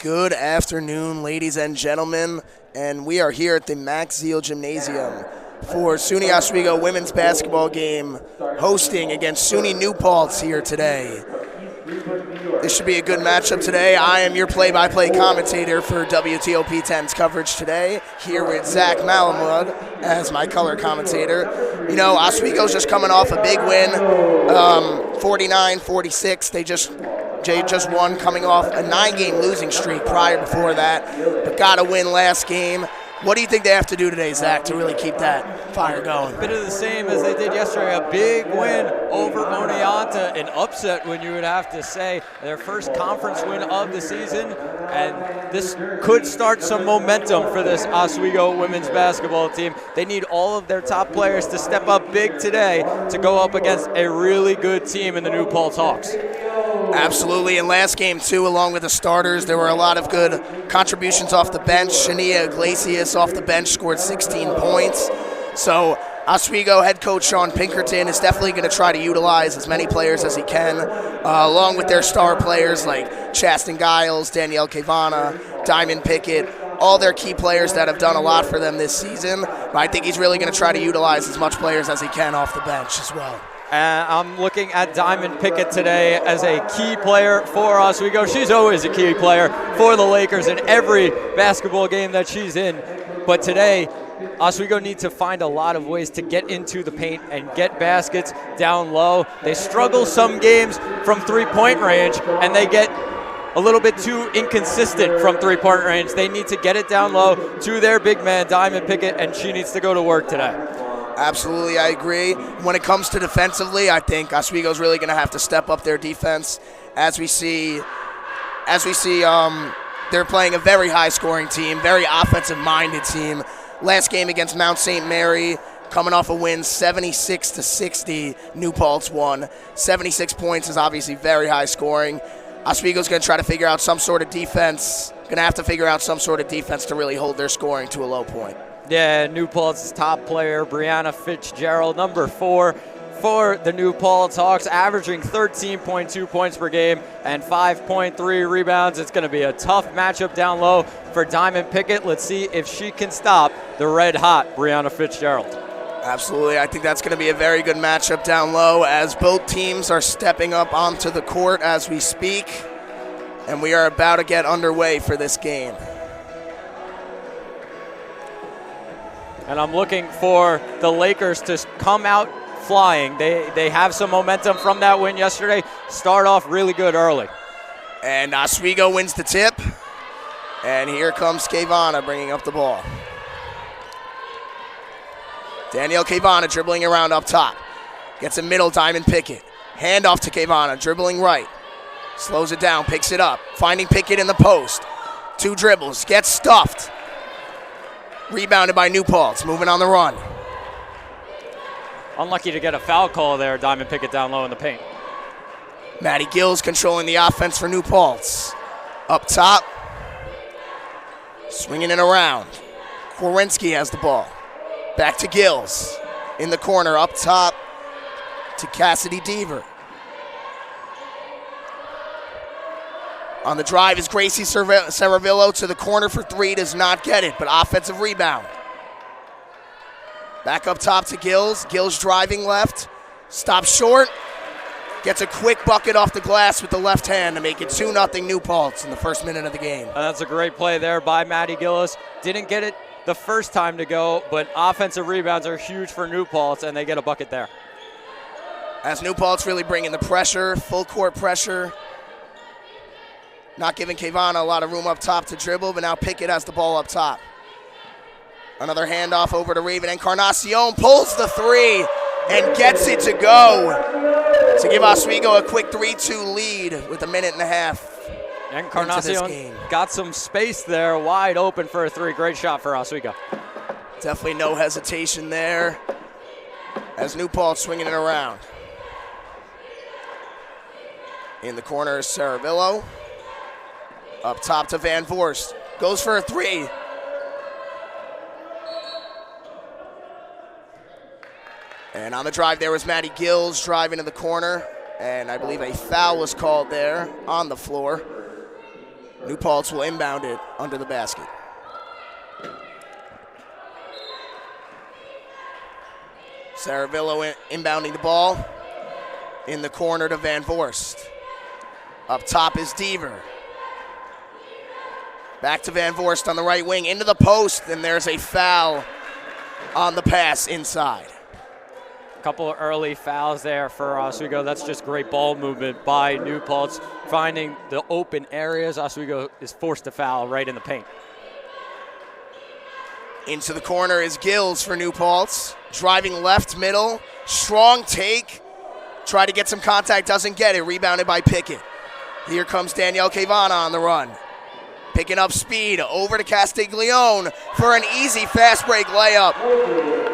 Good afternoon, ladies and gentlemen, and we are here at the Max Zeal Gymnasium for SUNY Oswego women's basketball game, hosting against SUNY New Paltz here today. This should be a good matchup today. I am your play-by-play commentator for WTOP 10's coverage today, here with Zach Malamud as my color commentator. You know, Oswego's just coming off a big win, 49-46. They just won, coming off a 9-game losing streak before that, but got a win last game. What do you think they have to do today, Zach, to really keep that fire going? A bit of the same as they did yesterday, a big win over Oneonta, an upset when you would have to say, their first conference win of the season, and this could start some momentum for this Oswego women's basketball team. They need all of their top players to step up big today to go up against a really good team in the New Paltz Hawks. Absolutely, and last game too, along with the starters, there were a lot of good contributions off the bench. Shania Iglesias off the bench scored 16 points. So Oswego head coach Sean Pinkerton is definitely going to try to utilize as many players as he can, along with their star players like Chasten Giles, Danielle Cavana, Diamond Pickett, all their key players that have done a lot for them this season. But I think he's really going to try to utilize as much players as he can off the bench as well. I'm looking at Diamond Pickett today as a key player for Oswego. She's always a key player for the Lakers in every basketball game that she's in. But today, Oswego needs to find a lot of ways to get into the paint and get baskets down low. They struggle some games from three-point range, and they get a little bit too inconsistent from three-point range. They need to get it down low to their big man, Diamond Pickett, and she needs to go to work today. Absolutely, I agree. When it comes to defensively, I think Oswego's really going to have to step up their defense. As we see, they're playing a very high-scoring team, very offensive-minded team. Last game against Mount St. Mary, coming off a win 76-60, New Paltz won. 76 points is obviously very high scoring. Oswego's going to try to figure out some sort of defense, going to have to figure out some sort of defense to really hold their scoring to a low point. Yeah, New Paltz's top player, Brianna Fitzgerald, number 4 for the New Paltz Hawks, averaging 13.2 points per game and 5.3 rebounds. It's going to be a tough matchup down low for Diamond Pickett. Let's see if she can stop the red-hot Brianna Fitzgerald. Absolutely. I think that's going to be a very good matchup down low as both teams are stepping up onto the court as we speak, and we are about to get underway for this game. And I'm looking for the Lakers to come out flying. They have some momentum from that win yesterday. Start off really good early. And Oswego wins the tip. And here comes Cavana bringing up the ball. Danielle Cavana dribbling around up top. Gets a middle, Diamond Pickett. Handoff to Cavana, dribbling right. Slows it down, picks it up. Finding Pickett in the post. 2 dribbles, gets stuffed. Rebounded by New Paltz, moving on the run. Unlucky to get a foul call there, Diamond Pickett down low in the paint. Maddie Gills controlling the offense for New Paltz. Up top, swinging it around. Kowinski has the ball. Back to Gills. In the corner, up top to Cassidy Deaver. On the drive is Gracie Seravillo to the corner for 3, does not get it, but offensive rebound. Back up top to Gills. Gills driving left, stops short, gets a quick bucket off the glass with the left hand to make it 2-0 New Paltz in the first minute of the game. That's a great play there by Maddie Gillis. Didn't get it the first time to go, but offensive rebounds are huge for New Paltz, and they get a bucket there. As New Paltz really bringing the pressure, full court pressure. Not giving Cavana a lot of room up top to dribble, but now Pickett has the ball up top. Another handoff over to Raven Encarnacion, pulls the 3 and gets it to go to give Oswego a quick 3-2 lead with a minute and a half. Encarnacion got some space there, wide open for a 3. Great shot for Oswego. Definitely no hesitation there as New Paltz swinging it around. In the corner is Seravillo. Up top to Van Voorst. Goes for a 3. And on the drive there was Maddie Gills driving to the corner. And I believe a foul was called there on the floor. New Paltz will inbound it under the basket. Saravillo inbounding the ball in the corner to Van Voorst. Up top is Deaver. Back to Van Voorst on the right wing, into the post, and there's a foul on the pass inside. A couple of early fouls there for Oswego. That's just great ball movement by New Paltz, finding the open areas. Oswego is forced to foul right in the paint. Into the corner is Gills for New Paltz. Driving left middle, strong take. Try to get some contact, doesn't get it. Rebounded by Pickett. Here comes Danielle Cavana on the run. Picking up speed, over to Castiglione for an easy fast break layup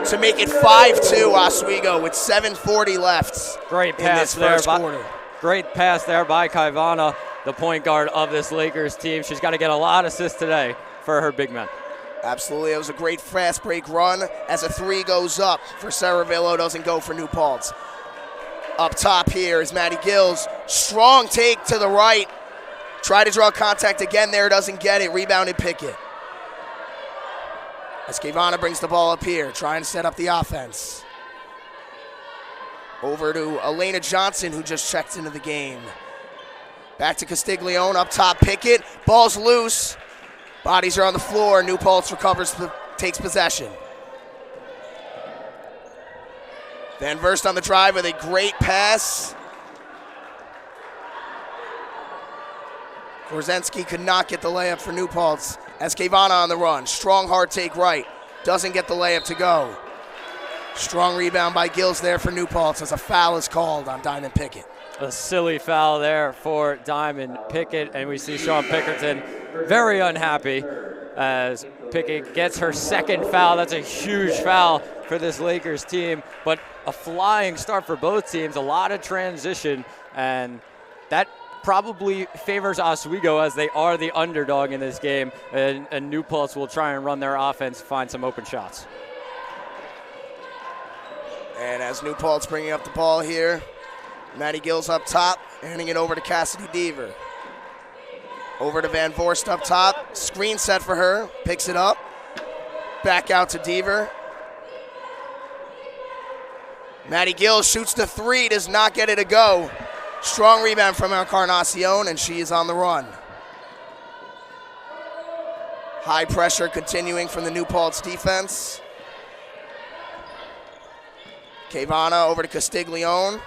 to make it 5-2 Oswego with 7:40 left. Great pass in this first there. quarter. Great pass there by Cavana, the point guard of this Lakers team. She's got to get a lot of assists today for her big men. Absolutely, it was a great fast break run as a three goes up for Saravillo, doesn't go for New Paltz. Up top here is Maddie Gills. Strong take to the right. Try to draw contact again there, doesn't get it. Rebounded Pickett. As Cavana brings the ball up here, trying to set up the offense. Over to Elena Johnson, who just checked into the game. Back to Castiglione, up top Pickett. Ball's loose. Bodies are on the floor. New Paltz recovers, takes possession. Van Voorst on the drive with a great pass. Korzensky could not get the layup for New Paltz as Cavana on the run. Strong hard take right. Doesn't get the layup to go. Strong rebound by Gills there for New Paltz as a foul is called on Diamond Pickett. A silly foul there for Diamond Pickett, and we see Sean Pickerton very unhappy as Pickett gets her second foul. That's a huge foul for this Lakers team, but a flying start for both teams. A lot of transition, and that probably favors Oswego as they are the underdog in this game, and New Paltz will try and run their offense, find some open shots. And as New Paltz bringing up the ball here, Maddie Gills up top, handing it over to Cassidy Deaver. Over to Van Voorst up top, screen set for her, picks it up, back out to Deaver. Maddie Gills shoots the three, does not get it to go. Strong rebound from Encarnacion, and she is on the run. High pressure continuing from the New Paltz defense. Cavana over to Castiglione.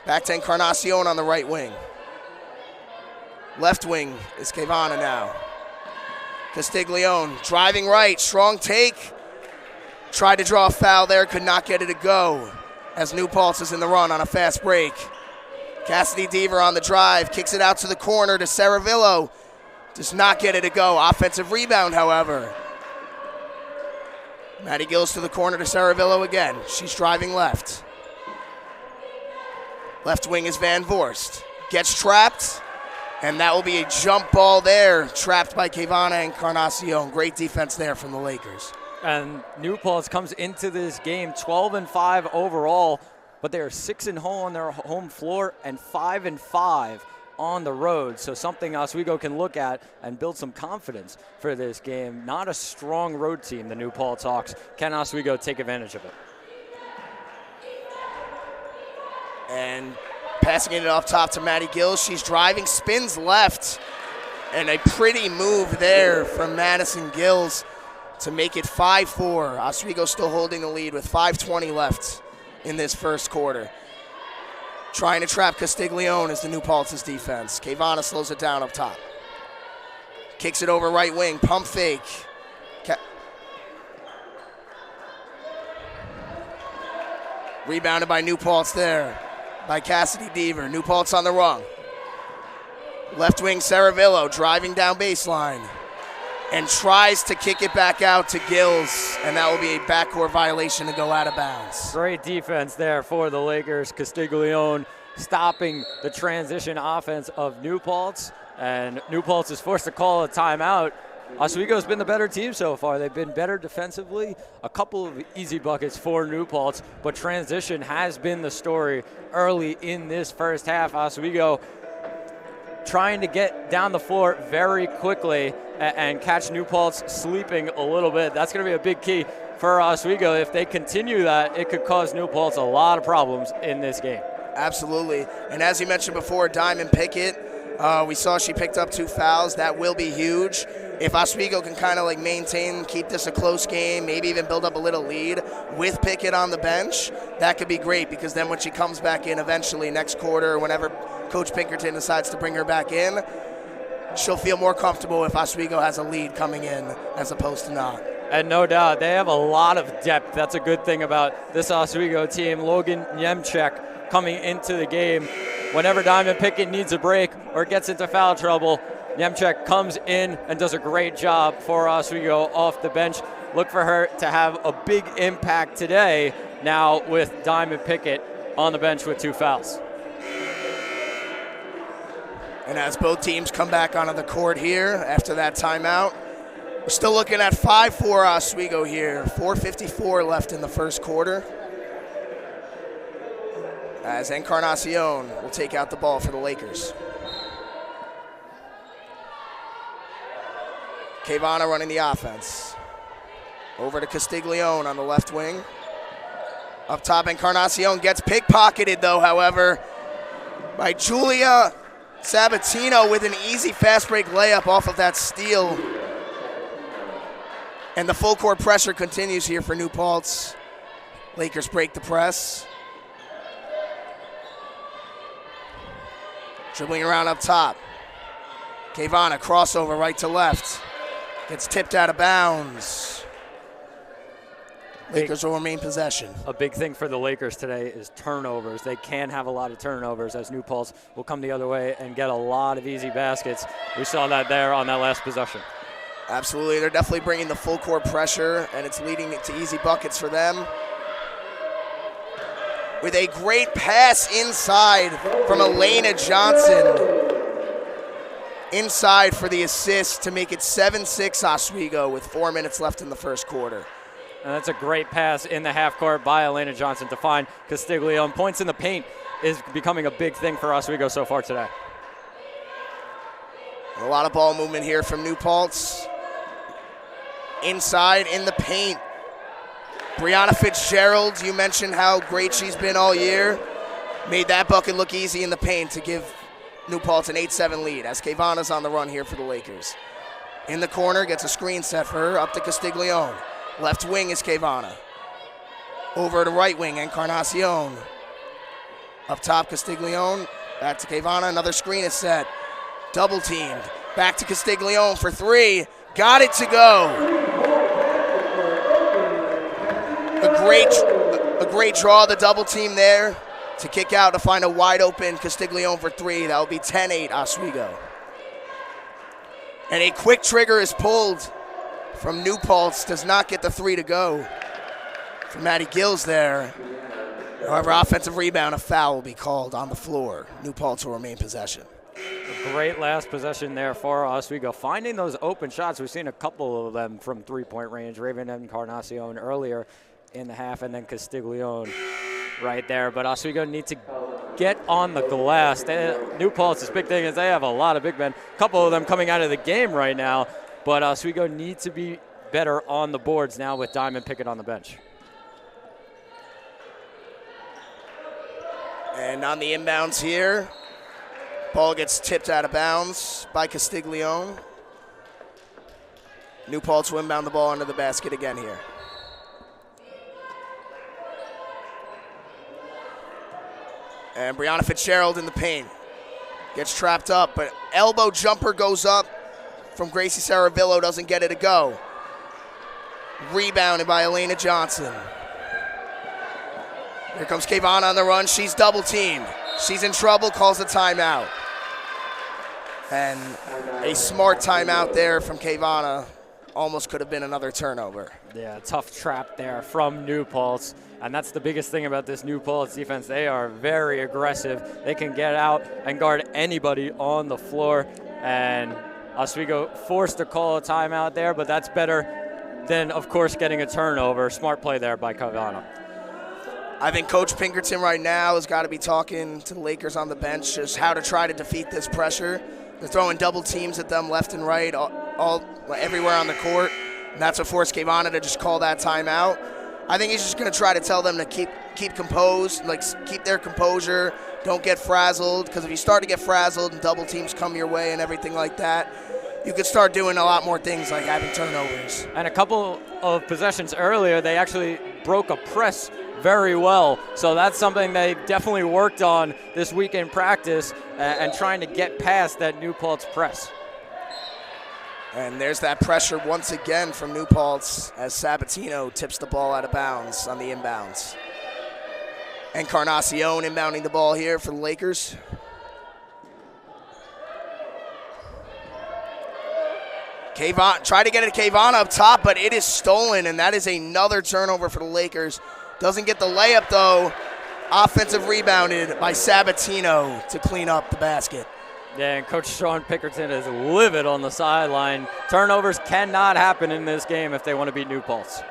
Back to Encarnacion on the right wing. Left wing is Cavana now. Castiglione driving right, strong take. Tried to draw a foul there, could not get it to go as New Paltz is in the run on a fast break. Cassidy Deaver on the drive, kicks it out to the corner to Saravillo. Does not get it to go. Offensive rebound, however. Maddie Gills to the corner to Saravillo again. She's driving left. Left wing is Van Voorst. Gets trapped, and that will be a jump ball there. Trapped by Cavana Encarnacion. Great defense there from the Lakers. And New Paltz comes into this game 12-5 overall, but they are 6-0 on their home floor and 5-5 on the road. So something Oswego can look at and build some confidence for this game. Not a strong road team, the New Paltz Hawks. Can Oswego take advantage of it? And passing it off top to Maddie Gills. She's driving, spins left, and a pretty move there from Madison Gills to make it 5-4. Oswego still holding the lead with 5:20 left in this first quarter. Trying to trap Castiglione is the New Paltz's defense. Cavana slows it down up top. Kicks it over right wing, pump fake. Rebounded by New Paltz there by Cassidy Deaver. New Paltz on the run. Left wing Saravillo driving down baseline and tries to kick it back out to Gills, and that will be a backcourt violation to go out of bounds. Great defense there for the Lakers. Castiglione stopping the transition offense of New Paltz, and New Paltz is forced to call a timeout. Oswego's been the better team so far. They've been better defensively. A couple of easy buckets for New Paltz, but transition has been the story early in this first half. Oswego trying to get down the floor very quickly and catch New Paltz sleeping a little bit. That's going to be a big key for Oswego. If they continue that, it could cause New Paltz a lot of problems in this game. Absolutely. And as you mentioned before, Diamond Pickett, we saw she picked up 2 fouls. That will be huge. If Oswego can kind of like maintain, keep this a close game, maybe even build up a little lead with Pickett on the bench, that could be great, because then when she comes back in eventually next quarter, or whenever Coach Pinkerton decides to bring her back in, she'll feel more comfortable if Oswego has a lead coming in as opposed to not. And no doubt, they have a lot of depth. That's a good thing about this Oswego team. Logan Nemchek coming into the game. Whenever Diamond Pickett needs a break or gets into foul trouble, Nemchek comes in and does a great job for Oswego off the bench. Look for her to have a big impact today now with Diamond Pickett on the bench with 2 fouls. And as both teams come back onto the court here after that timeout, we're still looking at 5-4 Oswego here. 4:54 left in the first quarter, as Encarnacion will take out the ball for the Lakers. Kayvana running the offense. Over to Castiglione on the left wing. Up top, Encarnacion gets pickpocketed, though, however, by Julia Sabatino with an easy fast break layup off of that steal. And the full court pressure continues here for New Paltz. Lakers break the press. Dribbling around up top. Kayvana, crossover right to left. Gets tipped out of bounds. Lakers will remain possession. A big thing for the Lakers today is turnovers. They can have a lot of turnovers, as New Paltz will come the other way and get a lot of easy baskets. We saw that there on that last possession. Absolutely. They're definitely bringing the full court pressure, and it's leading to easy buckets for them. With a great pass inside from Elena Johnson. Inside for the assist to make it 7-6 Oswego with 4 minutes left in the first quarter. And that's a great pass in the half court by Elena Johnson to find Castiglione. Points in the paint is becoming a big thing for Oswego so far today. A lot of ball movement here from New Paltz. Inside in the paint. Brianna Fitzgerald, you mentioned how great she's been all year. Made that bucket look easy in the paint to give New Paltz an 8-7 lead, as Kayvana's on the run here for the Lakers. In the corner, gets a screen set for her, up to Castiglione. Left wing is Kayvana. Over to right wing, Encarnacion. Up top, Castiglione. Back to Kayvana, another screen is set. Double teamed. Back to Castiglione for 3. Got it to go. A great draw, the double team there to kick out to find a wide open Castiglione for 3. That will be 10-8 Oswego. And a quick trigger is pulled from New Paltz. Does not get the 3 to go from Maddie Gills there. However, offensive rebound, a foul will be called on the floor. New Paltz will remain possession. A great last possession there for Oswego. Finding those open shots, we've seen a couple of them from three-point range. Raven Encarnacion earlier in the half, and then Castiglione right there. But Oswego need to get on the glass. New Paltz's big thing is they have a lot of big men. A couple of them coming out of the game right now. But Oswego need to be better on the boards now with Diamond Pickett on the bench. And on the inbounds here, ball gets tipped out of bounds by Castiglione. New Paltz will inbound the ball under the basket again here. And Brianna Fitzgerald in the paint. Gets trapped up, but elbow jumper goes up from Gracie Saravillo, doesn't get it to go. Rebounded by Elena Johnson. Here comes Kayvana on the run. She's double teamed. She's in trouble, calls a timeout. And a smart timeout there from Kayvana. Almost could have been another turnover. Yeah, tough trap there from New Paltz. And that's the biggest thing about this New Paltz defense. They are very aggressive. They can get out and guard anybody on the floor. And Oswego forced to call a timeout there, but that's better than, of course, getting a turnover. Smart play there by Kayvana. I think Coach Pinkerton right now has got to be talking to the Lakers on the bench just how to try to defeat this pressure. They're throwing double teams at them left and right, all everywhere on the court. And that's what forced Kayvana to just call that timeout. I think he's just going to try to tell them to keep composed, like keep their composure, don't get frazzled, because if you start to get frazzled and double teams come your way and everything like that, you could start doing a lot more things like having turnovers. And a couple of possessions earlier, they actually broke a press very well. So that's something they definitely worked on this week in practice and trying to get past that New Paltz press. And there's that pressure once again from New Paltz as Sabatino tips the ball out of bounds on the inbounds. Encarnacion inbounding the ball here for the Lakers. Kayvana, try to get it to Kayvana up top, but it is stolen, and that is another turnover for the Lakers. Doesn't get the layup, though. Offensive rebounded by Sabatino to clean up the basket. Yeah, and Coach Sean Pinkerton is livid on the sideline. Turnovers cannot happen in this game if they want to beat New Paltz.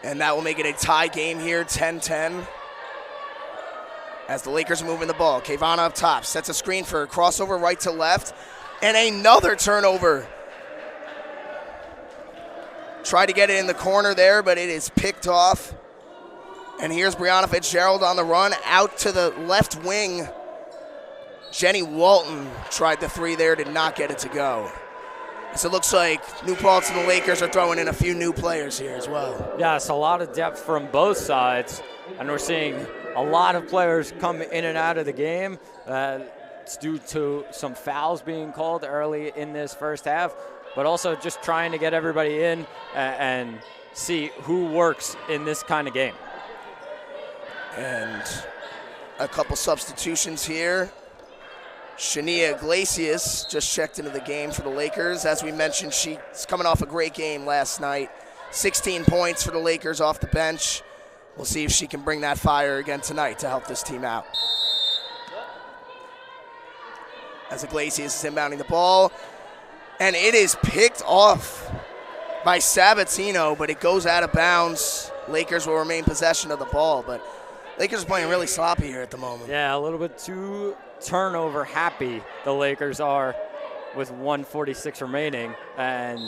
And that will make it a tie game here, 10-10. As the Lakers are moving the ball. Kayvana up top, sets a screen for a crossover right to left. And another turnover. Tried to get it in the corner there, but it is picked off. And here's Brianna Fitzgerald on the run, out to the left wing. Jenny Walton tried the three there, did not get it to go. So it looks like New Paltz and the Lakers are throwing in a few new players here as well. Yes, a lot of depth from both sides. And we're seeing a lot of players come in and out of the game. It's due to some fouls being called early in this first half, but also just trying to get everybody in and see who works in this kind of game. And a couple substitutions here. Shania Iglesias just checked into the game for the Lakers. As we mentioned, she's coming off a great game last night. 16 points for the Lakers off the bench. We'll see if she can bring that fire again tonight to help this team out. As Iglesias is inbounding the ball. And it is picked off by Sabatino, but it goes out of bounds. Lakers will remain possession of the ball, but Lakers are playing really sloppy here at the moment. Yeah, a little bit too turnover happy the Lakers are with 1:46 remaining. And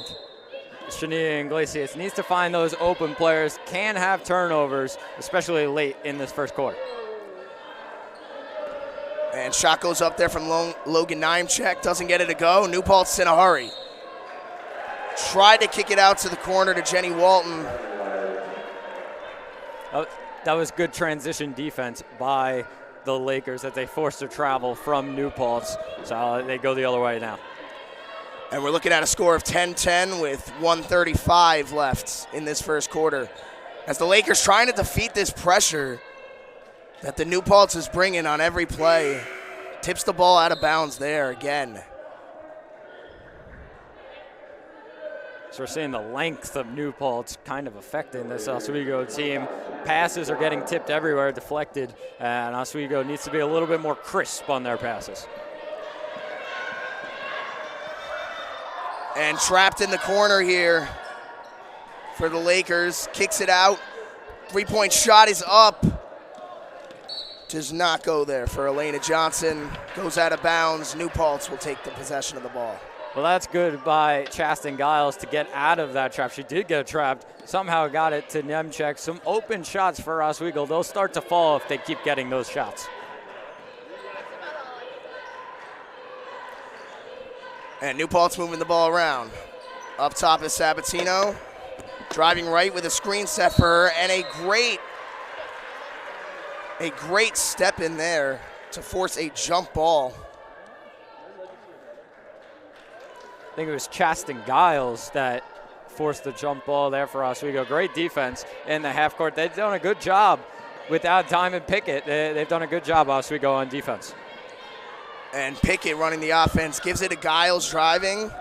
Shania Iglesias needs to find those open players, can have turnovers, especially late in this first quarter. And shot goes up there from Logan Niemczek, doesn't get it to go. New Paltz in a hurry. Tried to kick it out to the corner to Jenny Walton. That was good transition defense by the Lakers that they forced to travel from New Paltz. So they go the other way now. And we're looking at a score of 10-10 with 1:35 left in this first quarter. As the Lakers trying to defeat this pressure that the New Paltz is bringing on every play. Tips the ball out of bounds there again. So we're seeing the length of New Paltz kind of affecting this Oswego team. Passes are getting tipped everywhere, deflected, and Oswego needs to be a little bit more crisp on their passes. And trapped in the corner here for the Lakers. Kicks it out. Three-point shot is up. Does not go there for Elena Johnson. Goes out of bounds. New Paltz will take the possession of the ball. Well, that's good by Chasten Giles to get out of that trap. She did get trapped. Somehow got it to Niemczek. Some open shots for Oswego. They'll start to fall if they keep getting those shots. And New Paltz moving the ball around. Up top is Sabatino. Driving right with a screen set for her. And a great step in there to force a jump ball. I think it was Chasten Giles that forced the jump ball there for Oswego. Great defense in the half court. They've done a good job without Diamond Pickett. They've done a good job, Oswego, on defense. And Pickett running the offense, gives it to Giles driving,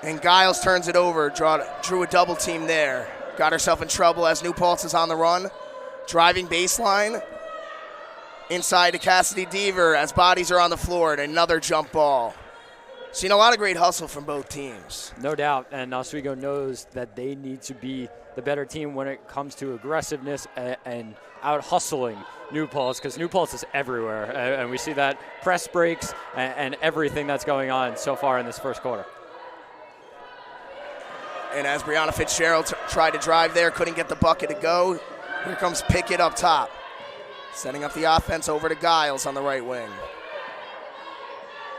and Giles turns it over, drew a double team there. Got herself in trouble as New Paltz is on the run. Driving baseline, inside to Cassidy Deaver as bodies are on the floor, and another jump ball. Seen a lot of great hustle from both teams. No doubt, and Oswego knows that they need to be the better team when it comes to aggressiveness and out-hustling New Paltz, because New Paltz is everywhere, and we see that press breaks and everything that's going on so far in this first quarter. And as Brianna Fitzgerald tried to drive there, couldn't get the bucket to go, here comes Pickett up top. Setting up the offense over to Giles on the right wing.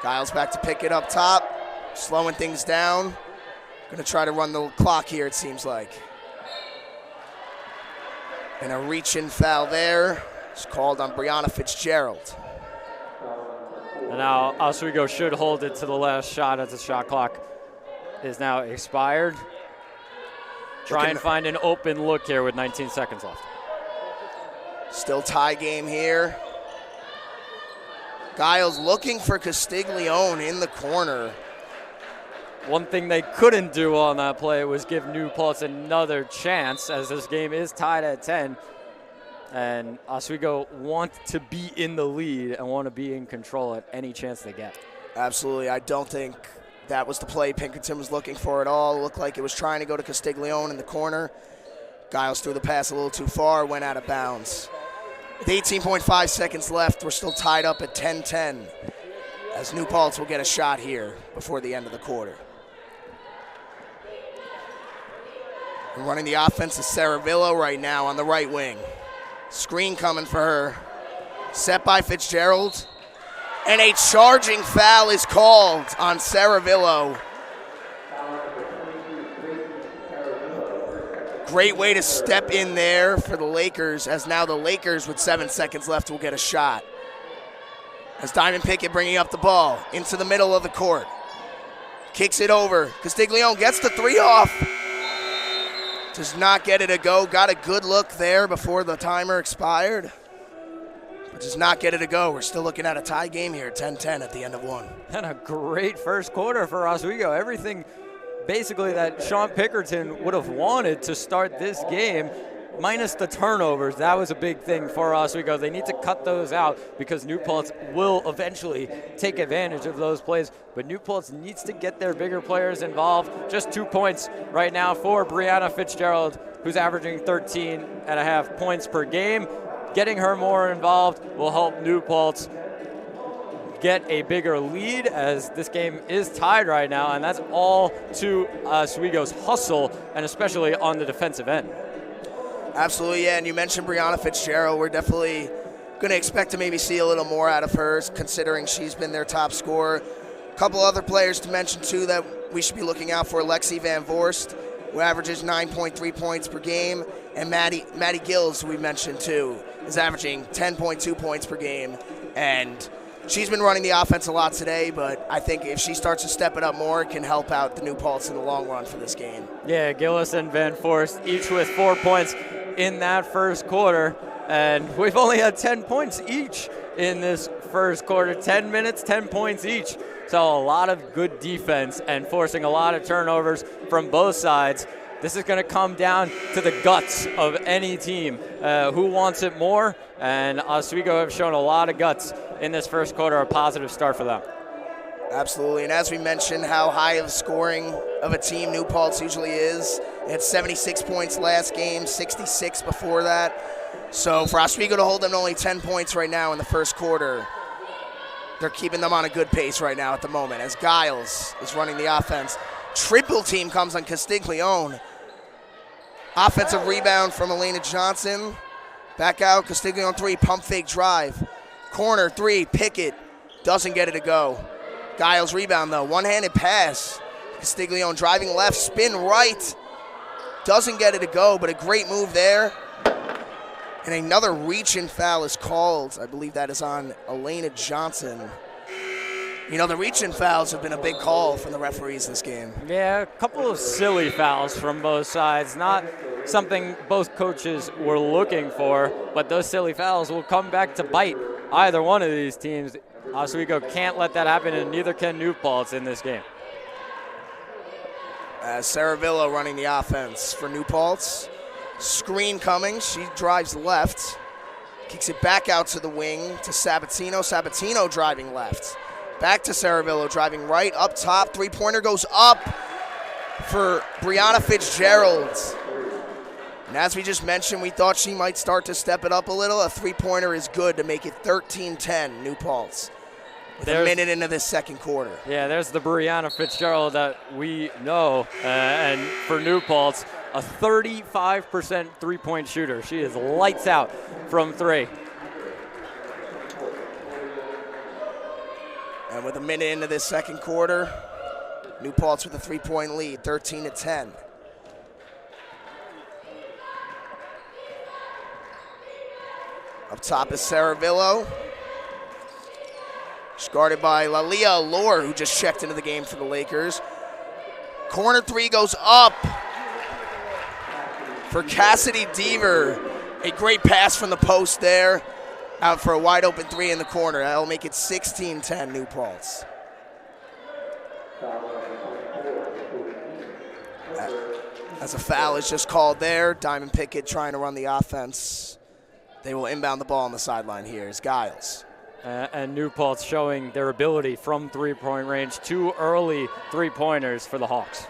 Giles back to Pickett up top, slowing things down. Going to try to run the clock here, it seems like. And a reach-in foul there. It's called on Brianna Fitzgerald. And now Oswego should hold it to the last shot as the shot clock is now expired. Try and find an open look here with 19 seconds left. Still tie game here. Giles looking for Castiglione in the corner. One thing they couldn't do on that play was give New Paltz another chance, as this game is tied at 10. And Oswego want to be in the lead and want to be in control at any chance they get. Absolutely. I don't think that was the play Pinkerton was looking for at all. It looked like it was trying to go to Castiglione in the corner. Giles threw the pass a little too far, went out of bounds. With 18.5 seconds left, we're still tied up at 10-10, as New Paltz will get a shot here before the end of the quarter. And running the offense is Sarah Villo right now on the right wing. Screen coming for her. Set by Fitzgerald. And a charging foul is called on Sarah Villo. Great way to step in there for the Lakers, as now the Lakers with 7 seconds left will get a shot. As Diamond Pickett bringing up the ball into the middle of the court. Kicks it over. Castiglione gets the three off. Does not get it to go. Got a good look there before the timer expired. But does not get it to go. We're still looking at a tie game here, 10-10 at the end of one. And a great first quarter for Oswego. Everything basically that Sean Pickerton would have wanted to start this game, minus the turnovers. That was a big thing for Oswego. They need to cut those out because New Paltz will eventually take advantage of those plays. But New Paltz needs to get their bigger players involved. Just 2 points right now for Brianna Fitzgerald, who's averaging 13.5 points per game. Getting her more involved will help New Paltz get a bigger lead, as this game is tied right now, and that's all to Oswego's hustle, and especially on the defensive end. Absolutely, yeah, and you mentioned Brianna Fitzgerald. We're definitely going to expect to maybe see a little more out of her, considering she's been their top scorer. A couple other players to mention, too, that we should be looking out for. Lexi Van Voorst, who averages 9.3 points per game, and Maddie Gills, who we mentioned, too, is averaging 10.2 points per game, and she's been running the offense a lot today, but I think if she starts to step it up more, it can help out the New Paltz in the long run for this game. Yeah, Gillis and Van Voorst each with 4 points in that first quarter, and we've only had 10 points each in this first quarter. 10 minutes, 10 points each. So a lot of good defense and forcing a lot of turnovers from both sides. This is going to come down to the guts of any team. Who wants it more? And Oswego have shown a lot of guts in this first quarter, a positive start for them. Absolutely, and as we mentioned, how high of scoring of a team New Paltz usually is. They had 76 points last game, 66 before that. So for Oswego to hold them to only 10 points right now in the first quarter, they're keeping them on a good pace right now at the moment, as Giles is running the offense. Triple team comes on Castiglione. Offensive rebound from Elena Johnson. Back out, Castiglione three, pump fake drive. Corner three, Pickett doesn't get it to go. Giles rebound though, one-handed pass. Castiglione driving left, spin right. Doesn't get it to go, but a great move there. And another reach-in foul is called. I believe that is on Elena Johnson. You know, the reach-in fouls have been a big call from the referees this game. Yeah, a couple of silly fouls from both sides. Not something both coaches were looking for, but those silly fouls will come back to bite either one of these teams. Oswego can't let that happen, and neither can New Paltz in this game. Sarah Villo running the offense for New Paltz. Screen coming. She drives left. Kicks it back out to the wing to Sabatino. Sabatino driving left. Back to Saravillo, driving right up top. Three-pointer goes up for Brianna Fitzgerald. And as we just mentioned, we thought she might start to step it up a little. A three-pointer is good to make it 13-10, New Paltz. With a minute into this second quarter. Yeah, there's the Brianna Fitzgerald that we know. And for New Paltz, a 35% three-point shooter. She is lights out from three. And with a minute into this second quarter, New Paltz with a three-point lead, 13-10. Up top is Saravillo. She's guarded by Lalia Allure, who just checked into the game for the Lakers. Corner three goes up for Cassidy Deaver. A great pass from the post there. Out for a wide open three in the corner. That'll make it 16-10 New Paltz. As a foul is just called there. Diamond Pickett trying to run the offense. They will inbound the ball on the sideline here is Giles. And New Paltz showing their ability from three-point range. 2 early three-pointers for the Hawks.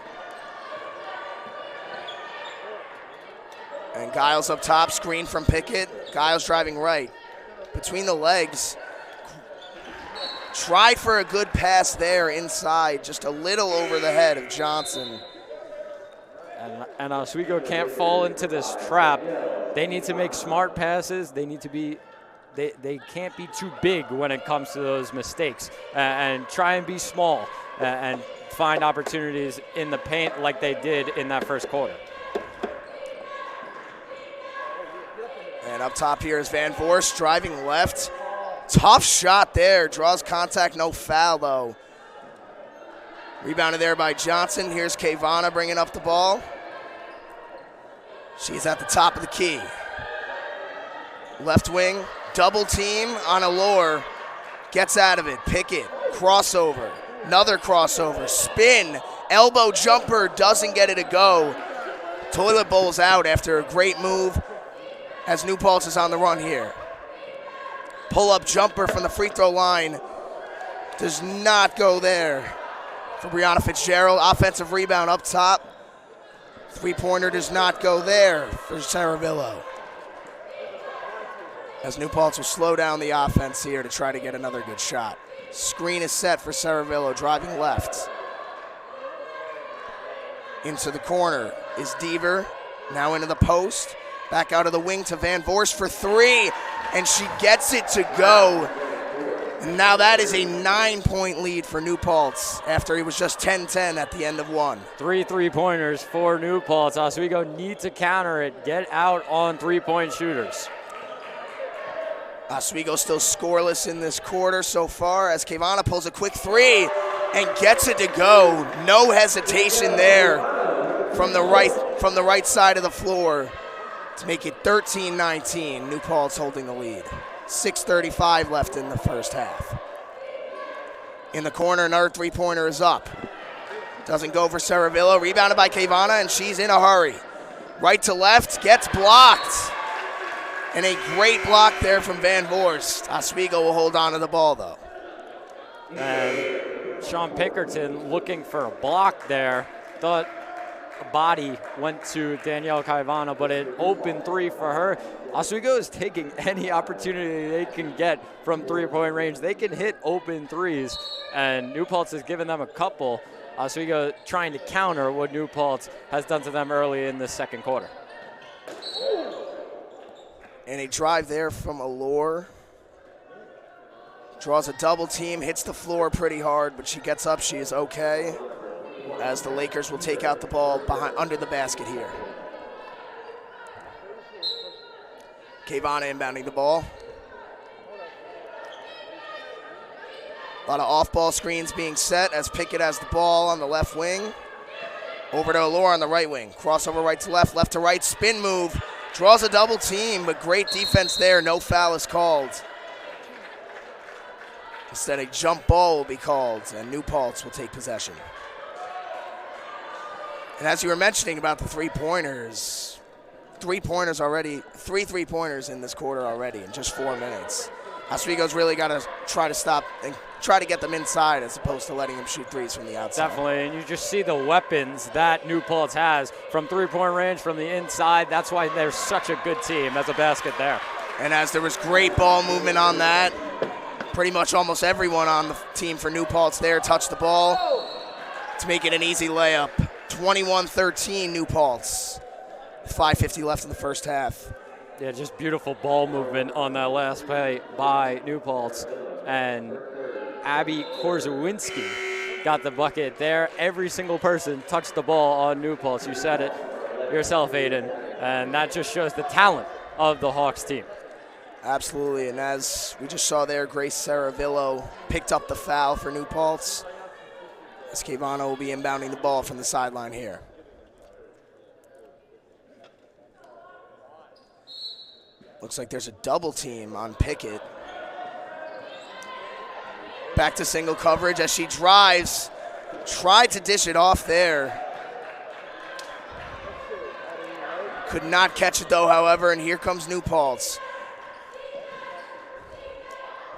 And Giles up top, screen from Pickett. Giles driving right. Between the legs. Tried for a good pass there inside, just a little over the head of Johnson. And Oswego can't fall into this trap. They need to make smart passes. They need to be, they can't be too big when it comes to those mistakes. And try and be small and find opportunities in the paint like they did in that first quarter. And up top here is Van Voorst driving left. Tough shot there. Draws contact, no foul though. Rebounded there by Johnson. Here's Kayvana bringing up the ball. She's at the top of the key. Left wing, double team on Allure. Gets out of it. Pickett, crossover. Another crossover. Spin. Elbow jumper, doesn't get it to go. Toilet bowl's out after a great move as New Paltz is on the run here. Pull-up jumper from the free throw line. Does not go there for Brianna Fitzgerald. Offensive rebound up top. Three-pointer does not go there for Saravillo. As New Paltz will slow down the offense here to try to get another good shot. Screen is set for Saravillo, driving left. Into the corner is Deaver, now into the post. Back out of the wing to Van Voorst for three, and she gets it to go. And now that is a 9-point lead for New Paltz after he was just 10-10 at the end of one. 3 3-pointers for New Paltz. Oswego need to counter it, get out on three-point shooters. Oswego still scoreless in this quarter so far as Kayvana pulls a quick three and gets it to go. No hesitation there from the right side of the floor to make it 13-19. New Paltz holding the lead. 6:35 left in the first half. In the corner, another three-pointer is up. Doesn't go for Saravillo. Rebounded by Kayvana, and she's in a hurry. Right to left, gets blocked. And a great block there from Van Voorst. Oswego will hold on to the ball, though. And Sean Pinkerton looking for a block there. Thought a body went to Danielle Kayvana, but an open three for her. Oswego is taking any opportunity they can get from three-point range. They can hit open threes, and New Paltz has given them a couple. Oswego trying to counter what New Paltz has done to them early in the second quarter. And a drive there from Allure. Draws a double team, hits the floor pretty hard, but she gets up, she is okay. As the Lakers will take out the ball under the basket here. Kayvana inbounding the ball. A lot of off-ball screens being set as Pickett has the ball on the left wing. Over to Allure on the right wing. Crossover right to left to right, spin move. Draws a double team, but great defense there. No foul is called. Instead, a jump ball will be called, and New Paltz will take possession. And as you were mentioning about the three-pointers, three three-pointers in this quarter already in just 4 minutes. Oswego's really got to try to stop and try to get them inside as opposed to letting them shoot threes from the outside. Definitely, and you just see the weapons that New Paltz has from three-point range, from the inside. That's why they're such a good team. That's a basket there. And as there was great ball movement on that, pretty much almost everyone on the team for New Paltz there touched the ball to make it an easy layup. 21-13 New Paltz. 5:50 left in the first half. Yeah, just beautiful ball movement on that last play by New Paltz. And Abby Korzawinski got the bucket there. Every single person touched the ball on New Paltz. You said it yourself, Aiden. And that just shows the talent of the Hawks team. Absolutely, and as we just saw there, Grace Saravillo picked up the foul for New Paltz. As Kayvana will be inbounding the ball from the sideline here. Looks like there's a double team on Pickett. Back to single coverage as she drives. Tried to dish it off there. Could not catch it though, however, and here comes New Paltz.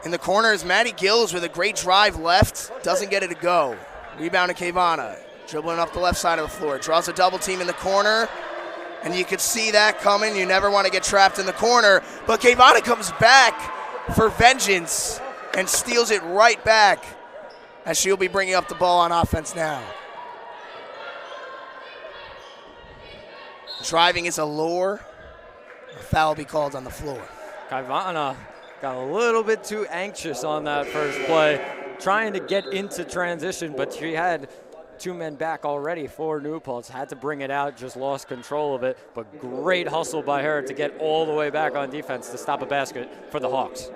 In the corner is Maddie Gills with a great drive left. Doesn't get it to go. Rebound to Kayvana. Dribbling up the left side of the floor. Draws a double team in the corner. And you could see that coming. You never want to get trapped in the corner. But Kayvana comes back for vengeance and steals it right back as she'll be bringing up the ball on offense now. Driving is a lure. A foul will be called on the floor. Kayvana got a little bit too anxious on that first play, trying to get into transition, but she had two men back already for New Paltz. Had to bring it out, just lost control of it, but great hustle by her to get all the way back on defense to stop a basket for the Hawks.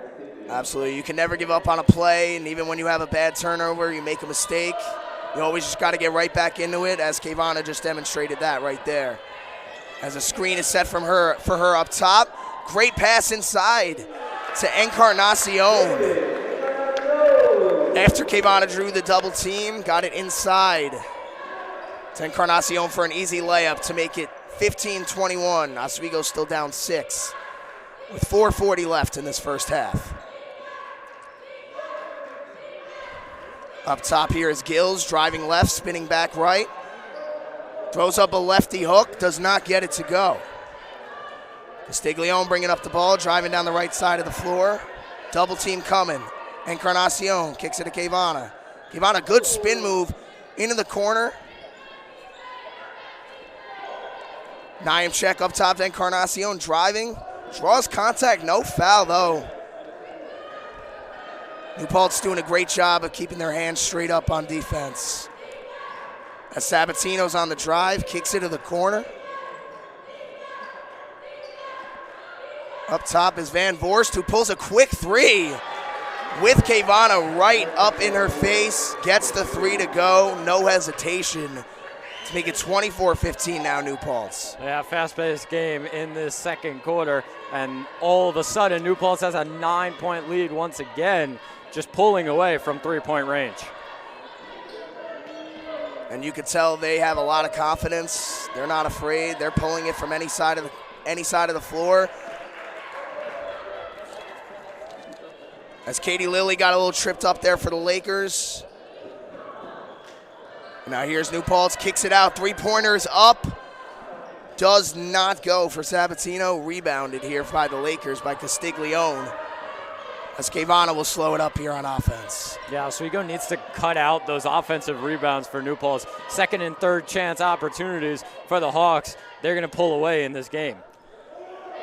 Absolutely. You can never give up on a play, and even when you have a bad turnover, you make a mistake, you always just got to get right back into it, as Kayvana just demonstrated that right there. As a screen is set for her up top. Great pass inside to Encarnacion. After Kayvana drew the double team, got it inside to Encarnacion for an easy layup to make it 15-21. Oswego still down 6 with 4:40 left in this first half. Up top here is Gills, driving left, spinning back right. Throws up a lefty hook, does not get it to go. Castiglione bringing up the ball, driving down the right side of the floor. Double team coming. Encarnacion kicks it to Kayvana. Kayvana, good spin move into the corner. Niemczyk up top to Encarnacion, driving. Draws contact, no foul though. New Paltz doing a great job of keeping their hands straight up on defense. As Sabatino's on the drive, kicks it to the corner. Up top is Van Voorst, who pulls a quick three with Kayvana right up in her face. Gets the three to go, no hesitation, to make it 24-15 now, New Paltz. Yeah, fast-paced game in this second quarter, and all of a sudden, New Paltz has a 9-point lead once again, just pulling away from three-point range. And you can tell they have a lot of confidence. They're not afraid. They're pulling it from any side of the floor. As Katie Lilly got a little tripped up there for the Lakers. Now here's New Paltz, kicks it out. Three-pointers up. Does not go for Sabatino. Rebounded here by the Lakers by Castiglione. As Kayvana will slow it up here on offense. Yeah, Oswego needs to cut out those offensive rebounds for New Paltz. Second and third chance opportunities for the Hawks. They're going to pull away in this game.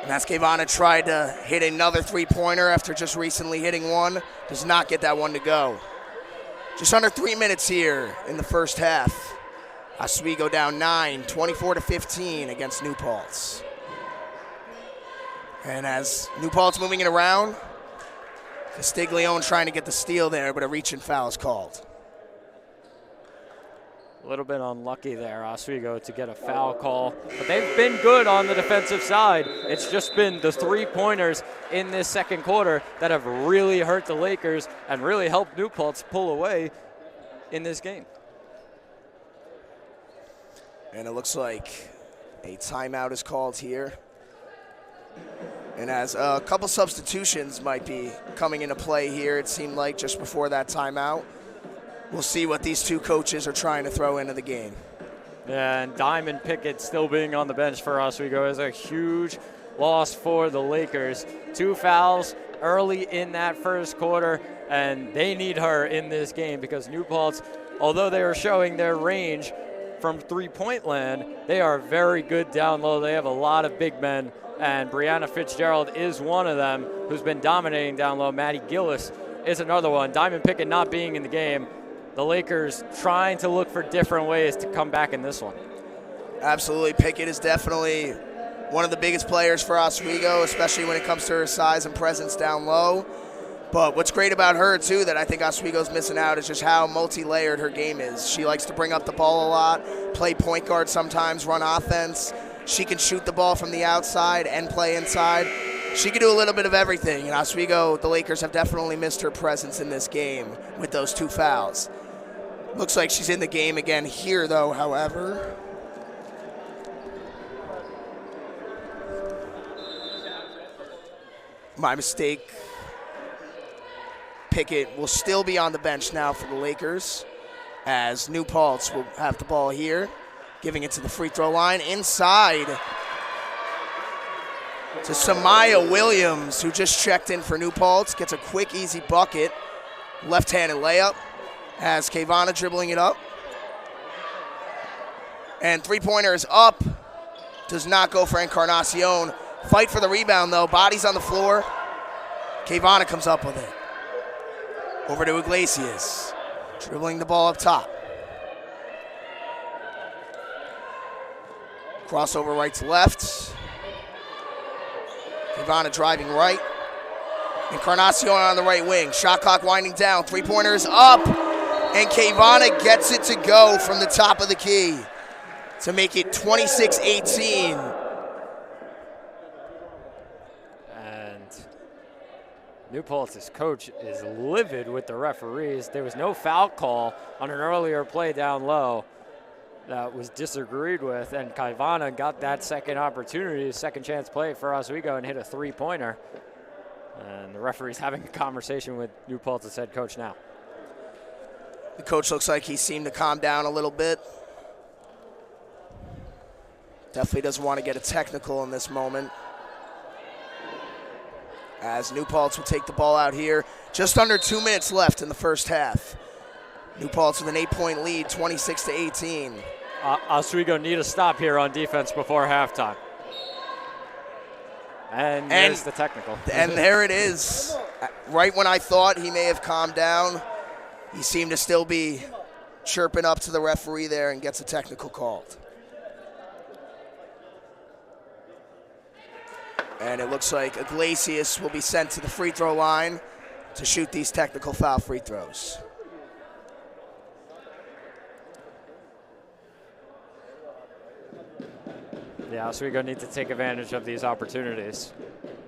And as Kayvana tried to hit another three-pointer after just recently hitting one. Does not get that one to go. Just under 3 minutes here in the first half. Oswego down 9, 24-15 against New Paltz. And as New Paltz moving it around, Castiglione trying to get the steal there, but a reach and foul is called. A little bit unlucky there, Oswego, to get a foul call. But they've been good on the defensive side. It's just been the three-pointers in this second quarter that have really hurt the Lakers and really helped New Paltz pull away in this game. And it looks like a timeout is called here And as a couple substitutions might be coming into play here, it seemed like just before that timeout. We'll see what these two coaches are trying to throw into the game. Yeah, and Diamond Pickett still being on the bench for Oswego is a huge loss for the Lakers. 2 fouls early in that first quarter, and they need her in this game because New Paltz, although they are showing their range from three-point land, they are very good down low. They have a lot of big men, and Brianna Fitzgerald is one of them who's been dominating down low. Maddie Gillis is another one. Diamond Pickett not being in the game. The Lakers trying to look for different ways to come back in this one. Absolutely. Pickett is definitely one of the biggest players for Oswego, especially when it comes to her size and presence down low. But what's great about her, too, that I think Oswego's missing out is just how multi-layered her game is. She likes to bring up the ball a lot, play point guard sometimes, run offense. She can shoot the ball from the outside and play inside. She can do a little bit of everything. And Oswego, the Lakers, have definitely missed her presence in this game with those 2 fouls. Looks like she's in the game again here, though, however. My mistake. Pickett will still be on the bench now for the Lakers, as New Paltz will have the ball here, giving it to the free throw line. Inside to Samaya Williams, who just checked in for New Paltz, gets a quick, easy bucket. Left-handed layup. As Kayvana dribbling it up. And three-pointer is up. Does not go for Encarnacion. Fight for the rebound, though. Bodies on the floor. Kayvana comes up with it. Over to Iglesias. Dribbling the ball up top. Crossover right to left. Kayvana driving right. Encarnacion on the right wing. Shot clock winding down. Three-pointer is up. And Kayvana gets it to go from the top of the key to make it 26-18. And New Paltz's coach is livid with the referees. There was no foul call on an earlier play down low that was disagreed with, and Kayvana got that second opportunity, second chance play for Oswego, and hit a three-pointer. And the referee's having a conversation with New Paltz's head coach now. The coach looks like he seemed to calm down a little bit. Definitely doesn't want to get a technical in this moment. As New Paltz will take the ball out here. Just under 2 minutes left in the first half. New Paltz with an 8-point lead, 26-18. Oswego need a stop here on defense before halftime. And there's the technical. And there it is. Right when I thought he may have calmed down, he seemed to still be chirping up to the referee there and gets a technical called. And it looks like Iglesias will be sent to the free throw line to shoot these technical foul free throws. Yeah, so we're going to need to take advantage of these opportunities.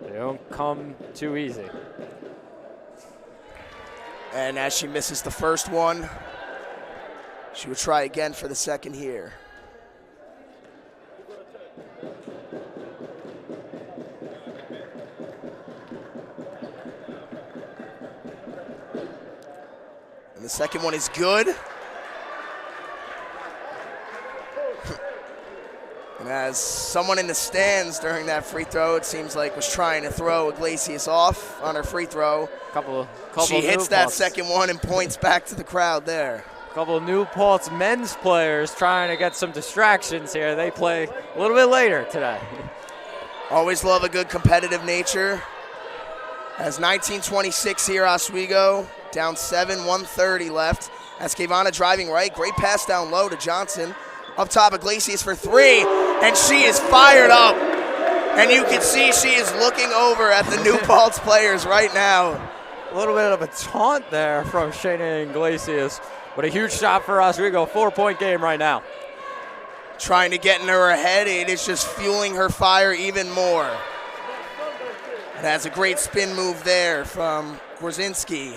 They don't come too easy. And as she misses the first one, she will try again for the second here. And the second one is good. And as someone in the stands during that free throw, it seems like was trying to throw Iglesias off on her free throw. She hits that second one and points back to the crowd there. A couple of New Paltz men's players trying to get some distractions here. They play a little bit later today. Always love a good competitive nature. As 19:26 here, Oswego down 7, 1:30 left. As Kayvana driving right, great pass down low to Johnson. Up top, Iglesias for three, and she is fired up. And you can see she is looking over at the New Paltz players right now. A little bit of a taunt there from Shayna Iglesias, but a huge shot for Oswego. 4-point game right now. Trying to get in her head, it is just fueling her fire even more. That's a great spin move there from Gorzinski.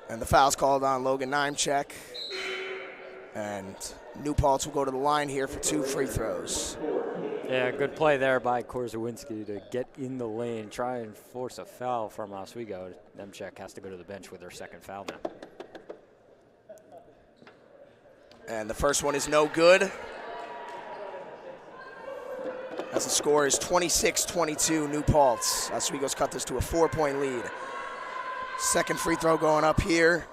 And the foul's called on Logan Nimechek. And New Paltz will go to the line here for 2 free throws. Yeah, good play there by Korzywinski to get in the lane, try and force a foul from Oswego. Nemchek has to go to the bench with her second foul now. And the first one is no good. As the score is 26-22, New Paltz. Oswego's cut this to a 4-point lead. Second free throw going up here.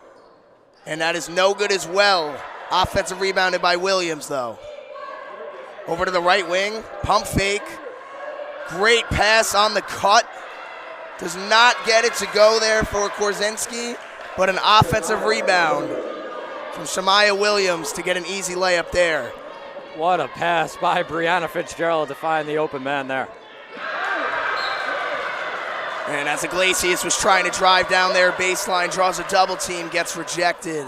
And that is no good as well. Offensive rebounded by Williams, though. Over to the right wing, pump fake. Great pass on the cut. Does not get it to go there for Korzywinski, but an offensive rebound from Shamaya Williams to get an easy layup there. What a pass by Brianna Fitzgerald to find the open man there. And as Iglesias was trying to drive down there, baseline, draws a double team, gets rejected.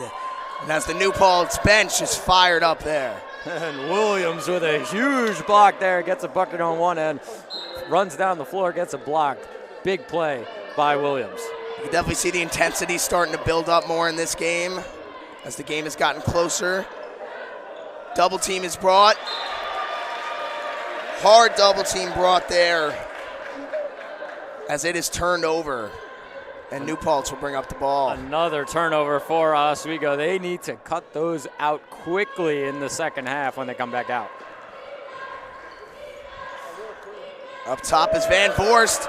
And as the New Paltz bench is fired up there. And Williams with a huge block there, gets a bucket on one end, runs down the floor, gets a block. Big play by Williams. You can definitely see the intensity starting to build up more in this game as the game has gotten closer. Double team is brought. Hard double team brought there as it is turned over. And New Paltz will bring up the ball. Another turnover for Oswego. They need to cut those out quickly in the second half when they come back out. Up top is Van Voorst.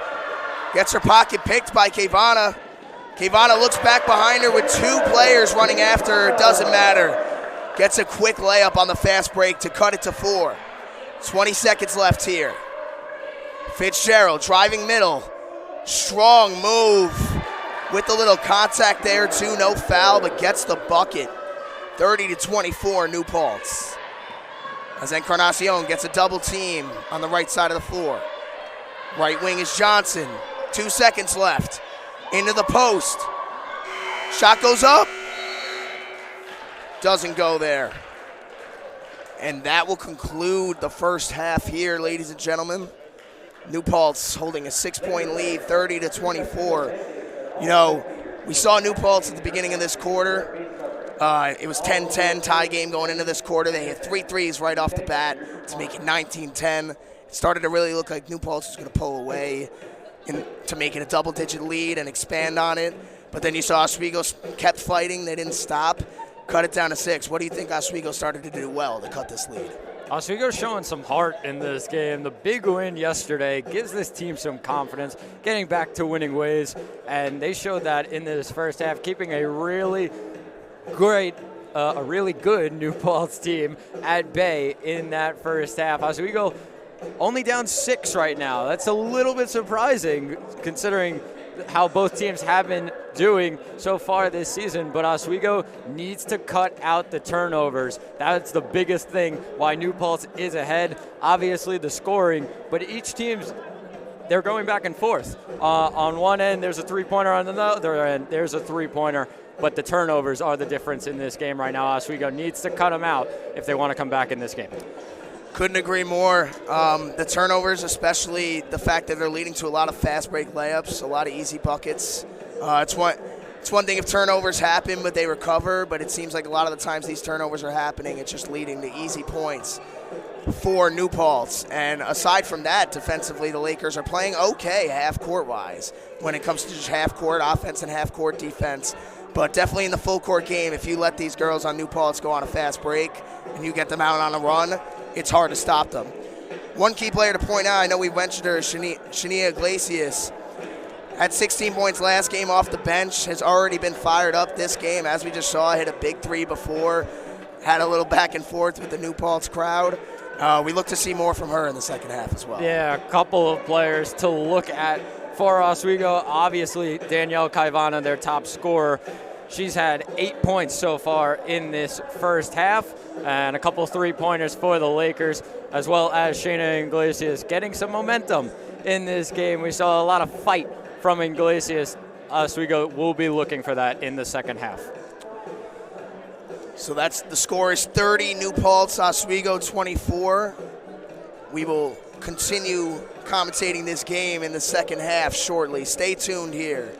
Gets her pocket picked by Kavana. Kavana looks back behind her with 2 players running after her. Doesn't matter. Gets a quick layup on the fast break to cut it to 4. 20 seconds left here. Fitzgerald driving middle. Strong move with a little contact there too. No foul, but gets the bucket. 30-24, New Paltz. As Encarnacion gets a double team on the right side of the floor. Right wing is Johnson. 2 seconds left. Into the post. Shot goes up. Doesn't go there. And that will conclude the first half here, ladies and gentlemen. New Paltz holding a 6-point lead, 30-24. You know, we saw New Paltz at the beginning of this quarter. It was 10-10 tie game going into this quarter. They hit 3 threes right off the bat to make it 19-10. It started to really look like New Paltz was going to pull away to make it a double-digit lead and expand on it. But then you saw Oswego kept fighting. They didn't stop. Cut it down to 6. What do you think Oswego started to do well to cut this lead? Oswego's showing some heart in this game. The big win yesterday gives this team some confidence, getting back to winning ways, and they showed that in this first half, keeping a really good New Paltz team at bay in that first half. Oswego only down 6 right now. That's a little bit surprising considering how both teams have been doing so far this season, but Oswego needs to cut out the turnovers. That's the biggest thing why New Paltz is ahead. Obviously the scoring, but each team's, they're going back and forth. On one end, there's a three-pointer. On the other end, there's a three-pointer. But the turnovers are the difference in this game right now. Oswego needs to cut them out if they want to come back in this game. Couldn't agree more. The turnovers, especially the fact that they're leading to a lot of fast break layups, a lot of easy buckets. It's one thing if turnovers happen, but they recover, but it seems like a lot of the times these turnovers are happening, it's just leading to easy points for New Paltz. And aside from that, defensively, the Lakers are playing okay half-court-wise when it comes to just half-court offense and half-court defense. But definitely in the full-court game, if you let these girls on New Paltz go on a fast break and you get them out on a run, it's hard to stop them. One key player to point out, I know we mentioned her, Shania Iglesias, had 16 points last game off the bench, has already been fired up this game. As we just saw, hit a big 3 before, had a little back and forth with the New Paltz crowd. We look to see more from her in the second half as well. Yeah, a couple of players to look at for Oswego. Obviously, Danielle Kaivana, their top scorer. She's had 8 points so far in this first half, and a couple 3-pointers for the Lakers, as well as Shayna Iglesias getting some momentum in this game. We saw a lot of fight from Iglesias. Oswego will be looking for that in the second half. So that's the score is 30, New Paltz, Oswego 24. We will continue commentating this game in the second half shortly. Stay tuned here.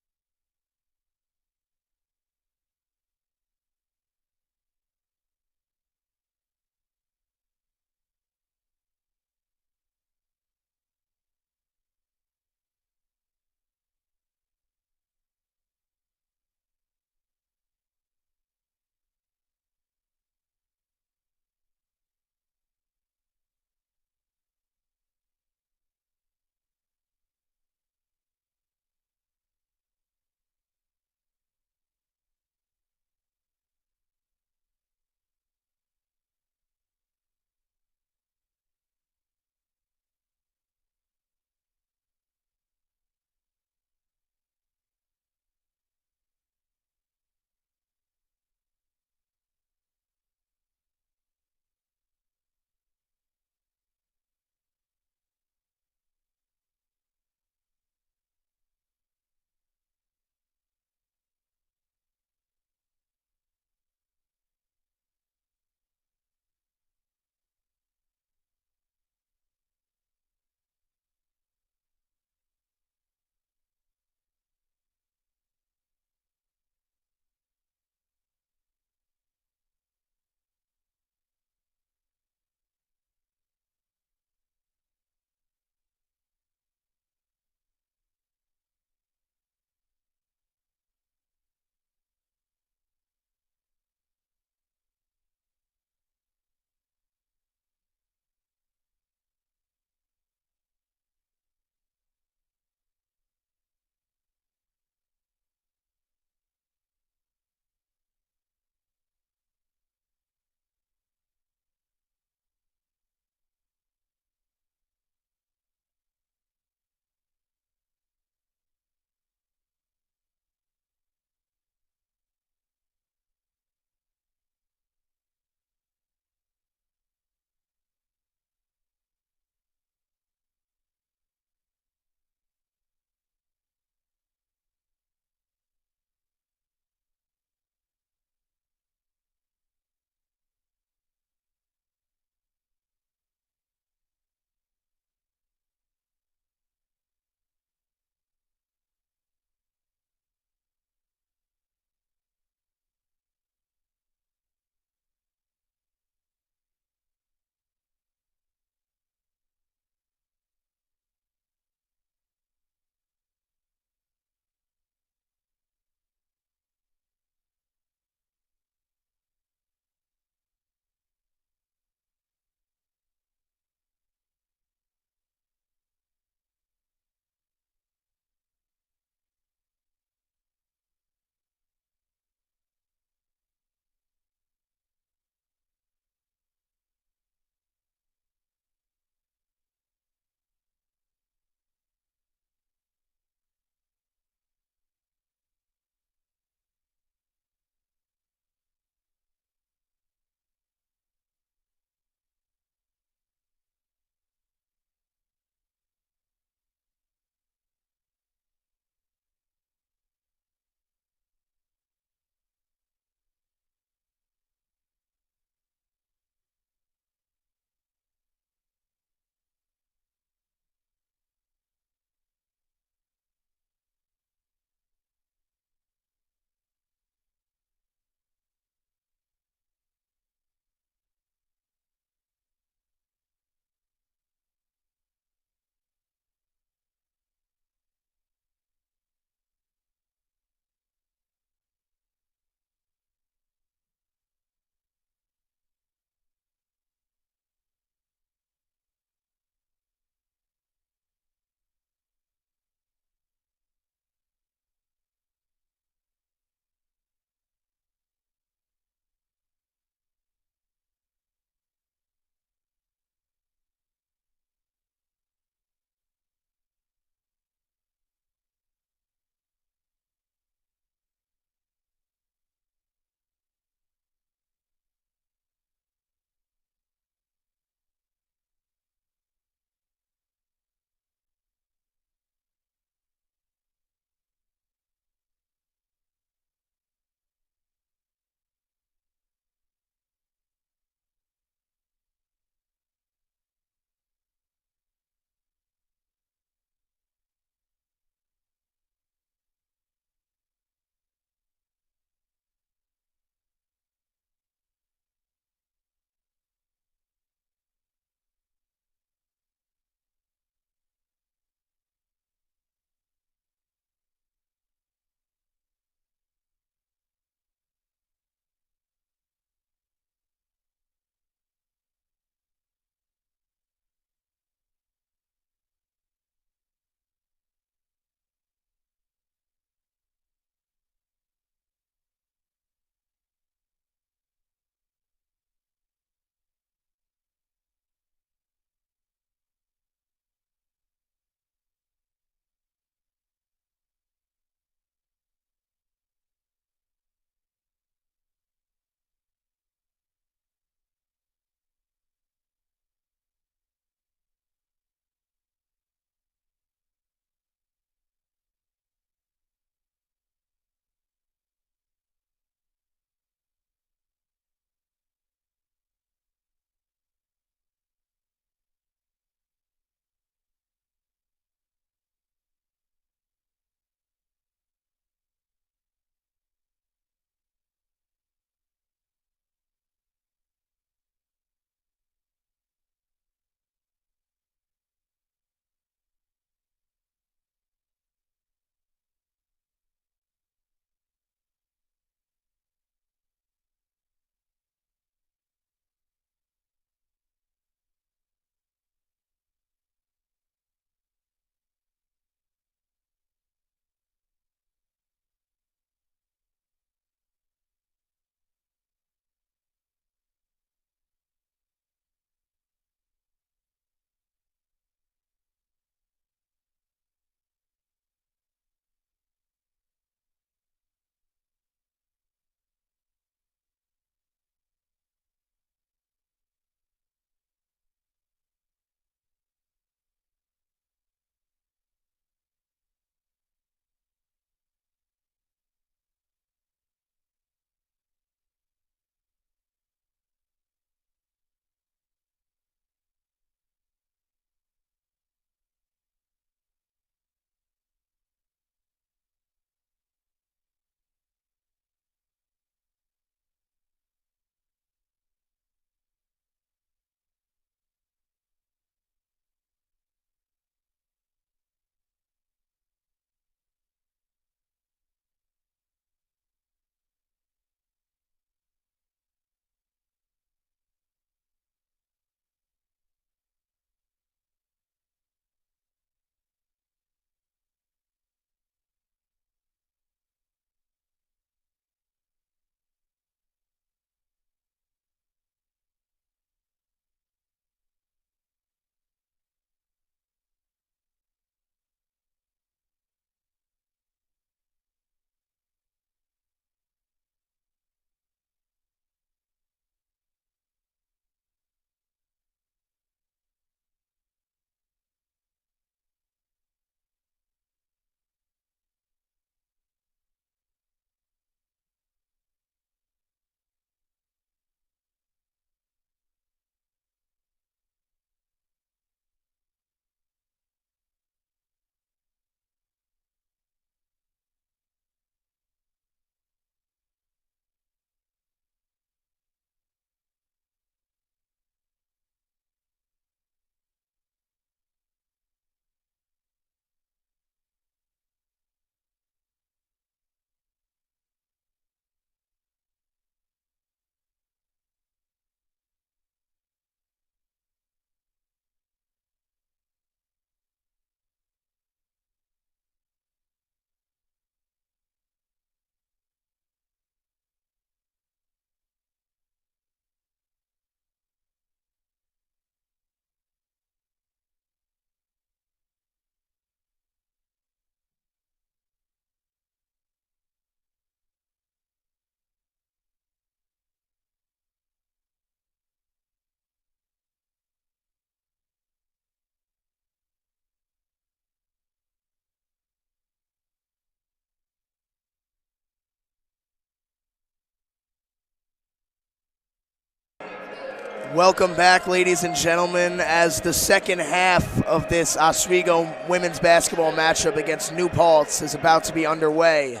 Welcome back, ladies and gentlemen, as the second half of this Oswego women's basketball matchup against New Paltz is about to be underway.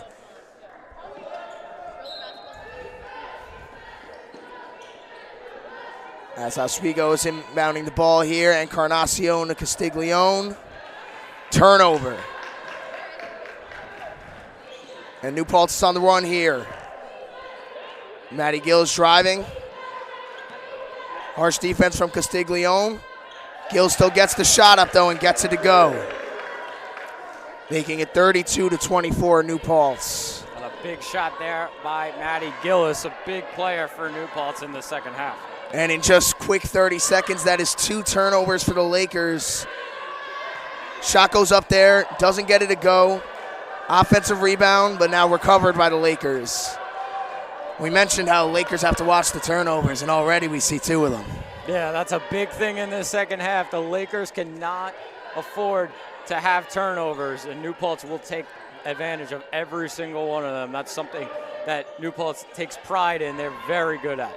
As Oswego is inbounding the ball here, Encarnacion to Castiglione. Turnover. And New Paltz is on the run here. Maddie Gills driving. Harsh defense from Castiglione. Gill still gets the shot up, though, and gets it to go. Making it 32-24, New Paltz. And a big shot there by Maddie Gillis, a big player for New Paltz in the second half. And in just quick 30 seconds, that is 2 turnovers for the Lakers. Shot goes up there, doesn't get it to go. Offensive rebound, but now recovered by the Lakers. We mentioned how Lakers have to watch the turnovers, and already we see 2 of them. Yeah, that's a big thing in this second half. The Lakers cannot afford to have turnovers, and New Paltz will take advantage of every single one of them. That's something that New Paltz takes pride in. They're very good at.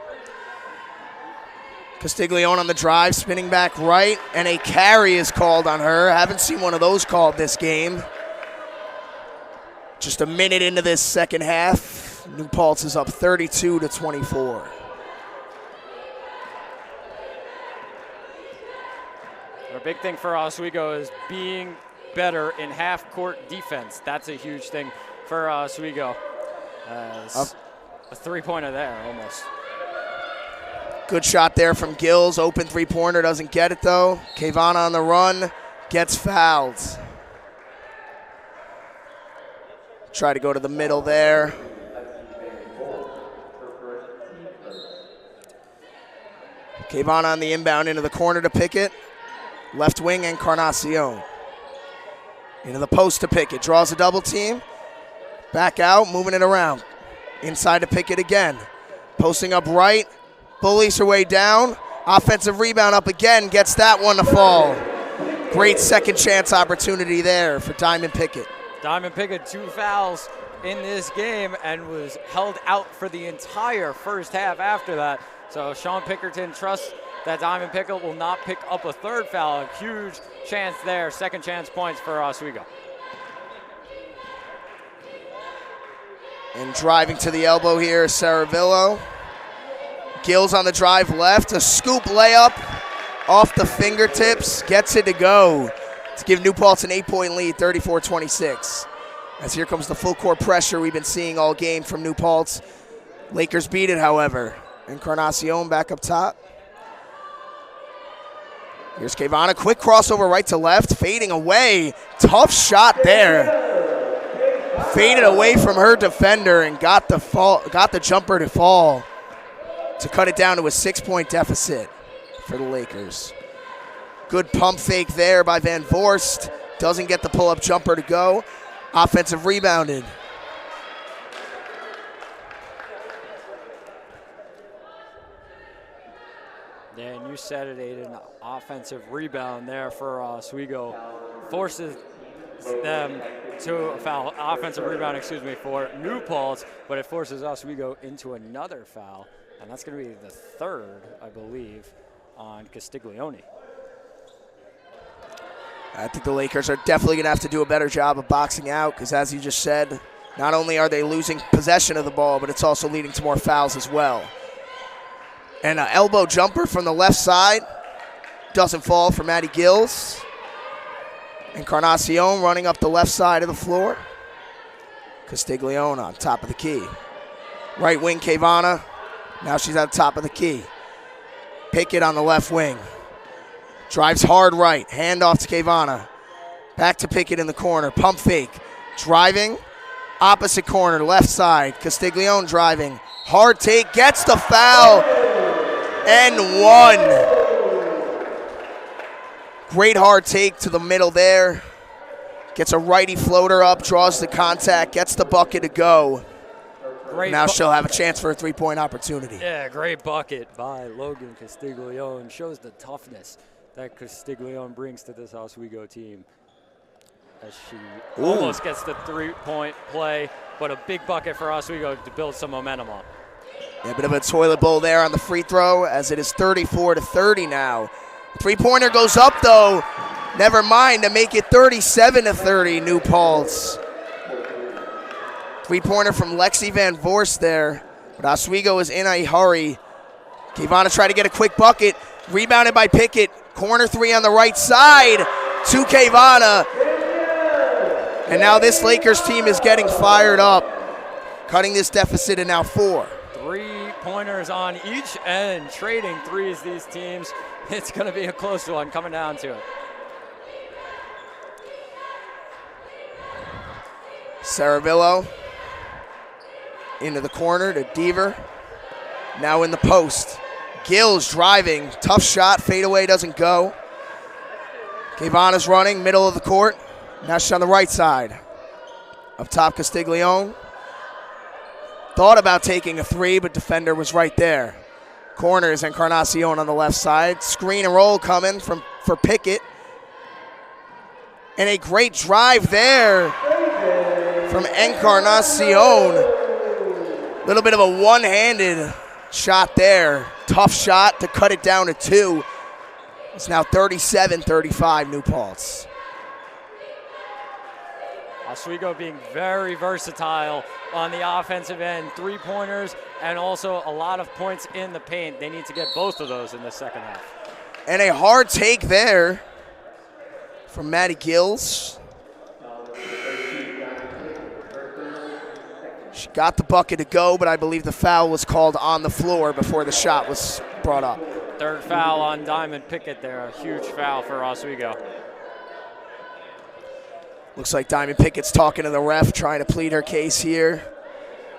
Castiglione on the drive, spinning back right, and a carry is called on her. Haven't seen one of those called this game. Just a minute into this second half. New Paltz is up 32-24. A big thing for Oswego is being better in half-court defense. That's a huge thing for Oswego. A three-pointer there, almost. Good shot there from Gills. Open three-pointer, doesn't get it, though. Kavana on the run, gets fouled. Try to go to the middle there. Kavana on the inbound into the corner to Pickett. Left wing, Encarnacion. Into the post to Pickett. Draws a double team. Back out, moving it around. Inside to Pickett again. Posting up right. Bullies her way down. Offensive rebound up again. Gets that one to fall. Great second chance opportunity there for Diamond Pickett. Diamond Pickett 2 fouls in this game and was held out for the entire first half after that. So Sean Pickerton trusts that Diamond Pickett will not pick up a third foul. A huge chance there, second chance points for Oswego. And driving to the elbow here is Saravillo. Gills on the drive left, a scoop layup off the fingertips, gets it to go to give New Paltz an 8-point lead, 34-26. As here comes the full court pressure we've been seeing all game from New Paltz. Lakers beat it, however. Encarnacion back up top. Here's Kavana, quick crossover right to left, fading away. Tough shot there. Faded away from her defender and got the jumper to fall to cut it down to a 6-point deficit for the Lakers. Good pump fake there by Van Voorst. Doesn't get the pull-up jumper to go. Offensive rebounded. Yeah, and you said it, an offensive rebound there for Oswego. Forces them to a foul, offensive rebound, for New Paltz, but it forces Oswego into another foul, and that's going to be the third, I believe, on Castiglione. I think the Lakers are definitely going to have to do a better job of boxing out because, as you just said, not only are they losing possession of the ball, but it's also leading to more fouls as well. And an elbow jumper from the left side doesn't fall for Maddie Gills. Encarnacion running up the left side of the floor. Castiglione on top of the key. Right wing, Kavana. Now she's at the top of the key. Pickett on the left wing. Drives hard right. Hand off to Kavana. Back to Pickett in the corner. Pump fake. Driving. Opposite corner, left side. Castiglione driving. Hard take. Gets the foul. And one. Great hard take to the middle there. Gets a righty floater up. Draws the contact. Gets the bucket to go. Now she'll have a chance for a three-point opportunity. Yeah, great bucket by Logan Castiglione. Shows the toughness that Castiglione brings to this Oswego team. As she almost gets the three-point play, but a big bucket for Oswego to build some momentum on. A bit of a toilet bowl there on the free throw, as it is 34-30 now. Three-pointer goes up, though. Never mind, to make it 37-30, New Paltz. Three-pointer from Lexi Van Voorst there, but Oswego is in a hurry. Kayvana tried to get a quick bucket, rebounded by Pickett. Corner three on the right side to Kayvana. And now this Lakers team is getting fired up, cutting this deficit to now 4. 3-pointers on each end, trading threes, these teams. It's going to be a close one coming down to it. Saravillo into the corner to Deaver. Now in the post. Gills driving. Tough shot. Fadeaway doesn't go. Kayvana's running. Middle of the court. Now she's on the right side. Up top, Castiglione. Thought about taking a three, but defender was right there. Corners, Encarnacion on the left side. Screen and roll coming for Pickett. And a great drive there from Encarnacion. A little bit of a one-handed shot there. Tough shot to cut it down to 2. It's now 37-35, New Paltz. Oswego being very versatile on the offensive end. 3-pointers and also a lot of points in the paint. They need to get both of those in the second half. And a hard take there from Maddie Gills. She got the bucket to go, but I believe the foul was called on the floor before the shot was brought up. Third foul on Diamond Pickett there. A huge foul for Oswego. Looks like Diamond Pickett's talking to the ref, trying to plead her case here.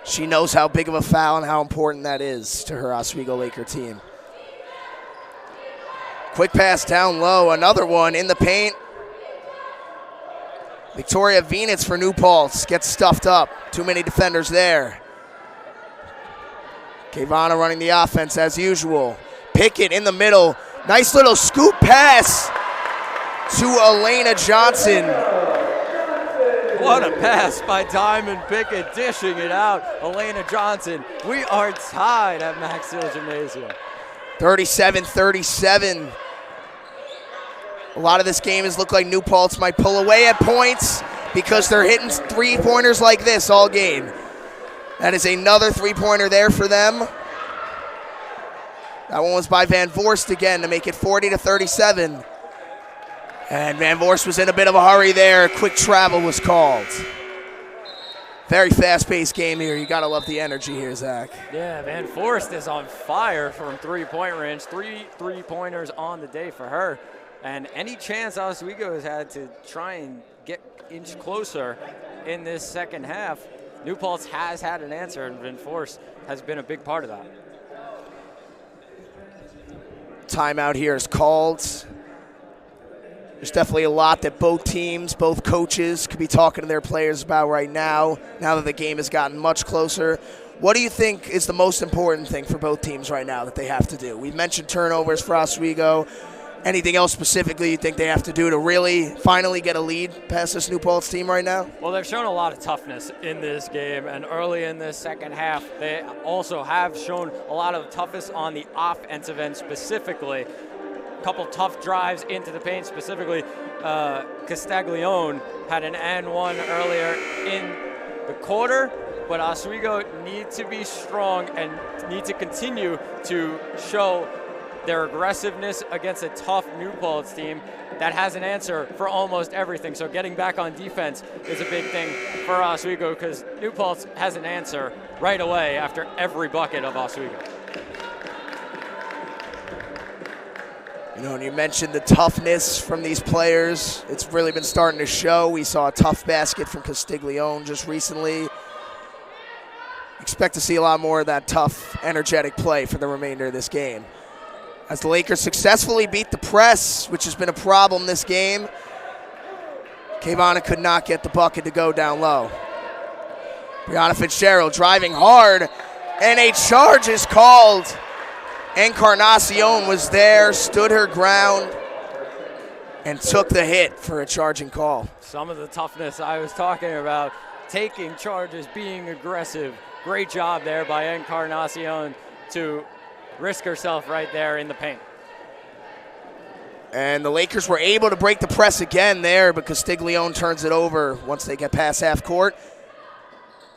She knows how big of a foul and how important that is to her Oswego Laker team. Quick pass down low, another one in the paint. Victoria Venitz for New Paltz gets stuffed up. Too many defenders there. Kayvana running the offense as usual. Pickett in the middle. Nice little scoop pass to Elena Johnson. What a pass by Diamond Pickett, dishing it out. Elena Johnson. We are tied at Max Hill Gymnasium. 37-37. A lot of this game has looked like New Paltz might pull away at points because they're hitting 3-pointers like this all game. That is another 3-pointer there for them. That one was by Van Voorst again to make it 40-37. And Van Voorst was in a bit of a hurry there. Quick travel was called. Very fast-paced game here. You got to love the energy here, Zach. Yeah, Van Voorst is on fire from 3-point range. 3 3-pointers on the day for her. And any chance Oswego has had to try and get inch closer in this second half, New Paltz has had an answer, and Van Voorst has been a big part of that. Timeout here is called. There's definitely a lot that both teams, both coaches could be talking to their players about right now that the game has gotten much closer. What do you think is the most important thing for both teams right now that they have to do? We've mentioned turnovers for Oswego. Anything else specifically you think they have to do to really finally get a lead past this New Paltz team right now? Well, they've shown a lot of toughness in this game, and early in this second half, they also have shown a lot of toughness on the offensive end specifically. A couple tough drives into the paint, specifically Castiglione had an and-one earlier in the quarter, but Oswego need to be strong and need to continue to show their aggressiveness against a tough New Paltz team that has an answer for almost everything. So getting back on defense is a big thing for Oswego because New Paltz has an answer right away after every bucket of Oswego. You know, and you mentioned the toughness from these players. It's really been starting to show. We saw a tough basket from Castiglione just recently. Expect to see a lot more of that tough, energetic play for the remainder of this game. As the Lakers successfully beat the press, which has been a problem this game, Kayvana could not get the bucket to go down low. Brianna Fitzgerald driving hard, and a charge is called. Encarnacion was there, stood her ground, and took the hit for a charging call. Some of the toughness I was talking about, taking charges, being aggressive. Great job there by Encarnacion to risk herself right there in the paint. And the Lakers were able to break the press again there, but Castiglione turns it over once they get past half court.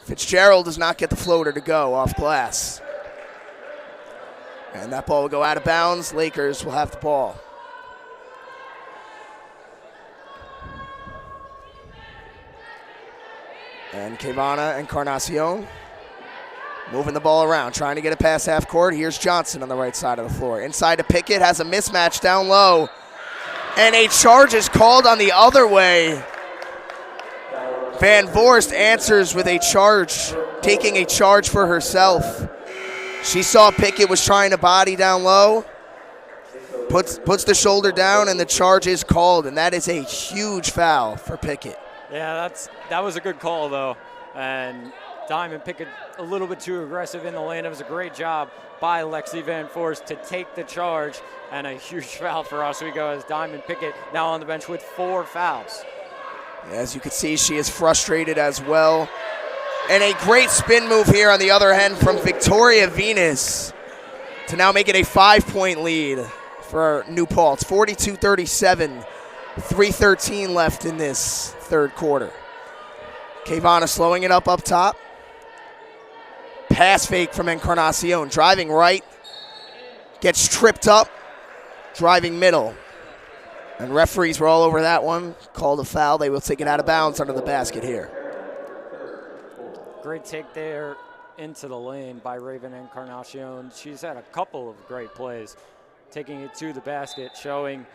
Fitzgerald does not get the floater to go off glass. And that ball will go out of bounds. Lakers will have the ball. And Kevana Encarnacion moving the ball around, trying to get it past half court. Here's Johnson on the right side of the floor. Inside to Pickett, has a mismatch down low. And a charge is called on the other way. Van Voorst answers with a charge, taking a charge for herself. She saw Pickett was trying to body down low, puts the shoulder down, and the charge is called, and that is a huge foul for Pickett. Yeah, that was a good call, though. And Diamond Pickett a little bit too aggressive in the lane. It was a great job by Lexi Van Voorst to take the charge, and a huge foul for Oswego as Diamond Pickett now on the bench with 4 fouls. As you can see, she is frustrated as well. And a great spin move here on the other end from Victoria Venus to now make it a 5-point lead for New Paltz. 42-37, 3:13 left in this third quarter. Kevana slowing it up top. Pass fake from Encarnacion, driving right, gets tripped up, driving middle. And referees were all over that one. Called a foul. They will take it out of bounds under the basket here. Great take there into the lane by Raven Encarnacion. She's had a couple of great plays, taking it to the basket, showing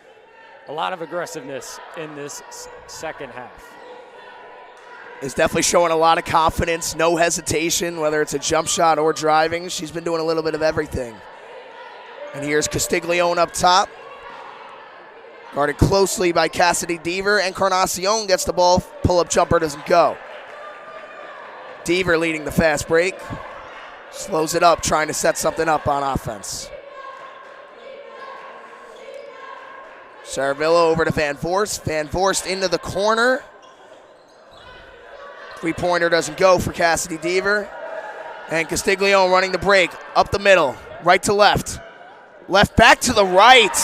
a lot of aggressiveness in this second half. Is definitely showing a lot of confidence, no hesitation, whether it's a jump shot or driving. She's been doing a little bit of everything. And here's Castiglione up top. Guarded closely by Cassidy Deaver. Encarnacion gets the ball. Pull-up jumper doesn't go. Deaver leading the fast break. Slows it up, trying to set something up on offense. Saravillo over to Van Voorst. Van Voorst into the corner. Three-pointer doesn't go for Cassidy Deaver. And Castiglione running the break. Up the middle. Right to left. Left back to the right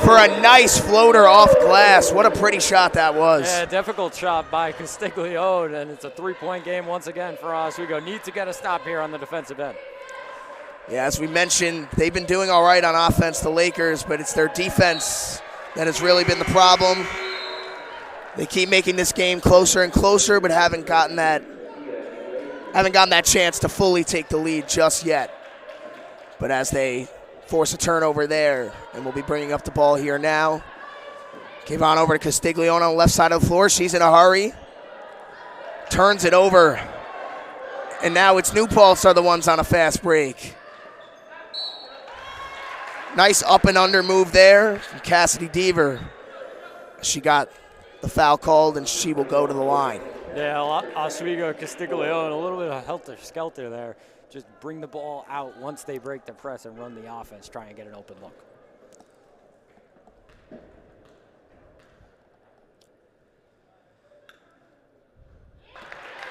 for a nice floater off glass. What a pretty shot that was. Yeah, difficult shot by Castiglione, and it's a 3-point game once again for Oswego. Need to get a stop here on the defensive end. Yeah, as we mentioned, they've been doing all right on offense, the Lakers, but it's their defense that has really been the problem. They keep making this game closer and closer, but haven't gotten that chance to fully take the lead just yet. But as they force a turnover there, and we'll be bringing up the ball here now. Kevon over to Castiglione on the left side of the floor. She's in a hurry. Turns it over. And now it's New Paltz are the ones on a fast break. Nice up and under move there from Cassidy Deaver. She got the foul called, and she will go to the line. Yeah, Oswego, Castiglione, a little bit of helter-skelter there. Just bring the ball out once they break the press and run the offense, try and get an open look.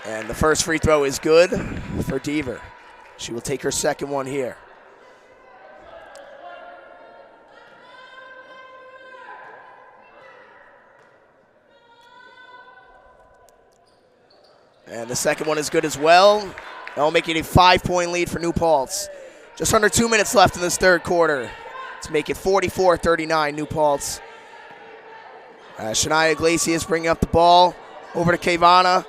And the first free throw is good for Deaver. She will take her second one here. And the second one is good as well. That'll make it a 5-point lead for New Paltz. Just under 2 minutes left in this third quarter. Let's make it 44-39, New Paltz. Shania Iglesias bringing up the ball. Over to Kevana.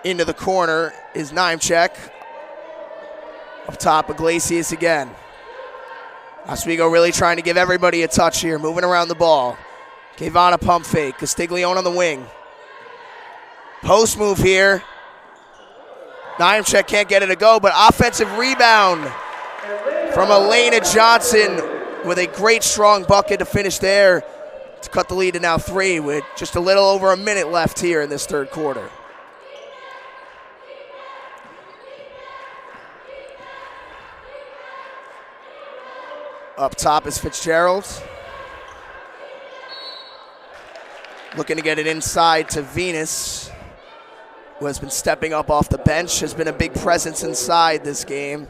Into the corner is Naimchek. Up top, Iglesias again. Oswego really trying to give everybody a touch here, moving around the ball. Kevana pump fake. Castiglione on the wing. Post move here. Naimchek can't get it to go, but offensive rebound from Elena Johnson with a great strong bucket to finish there to cut the lead to now 3 with just a little over a minute left here in this third quarter. Up top is Fitzgerald. Looking to get it inside to Venus. who has been stepping up off the bench, has been a big presence inside this game.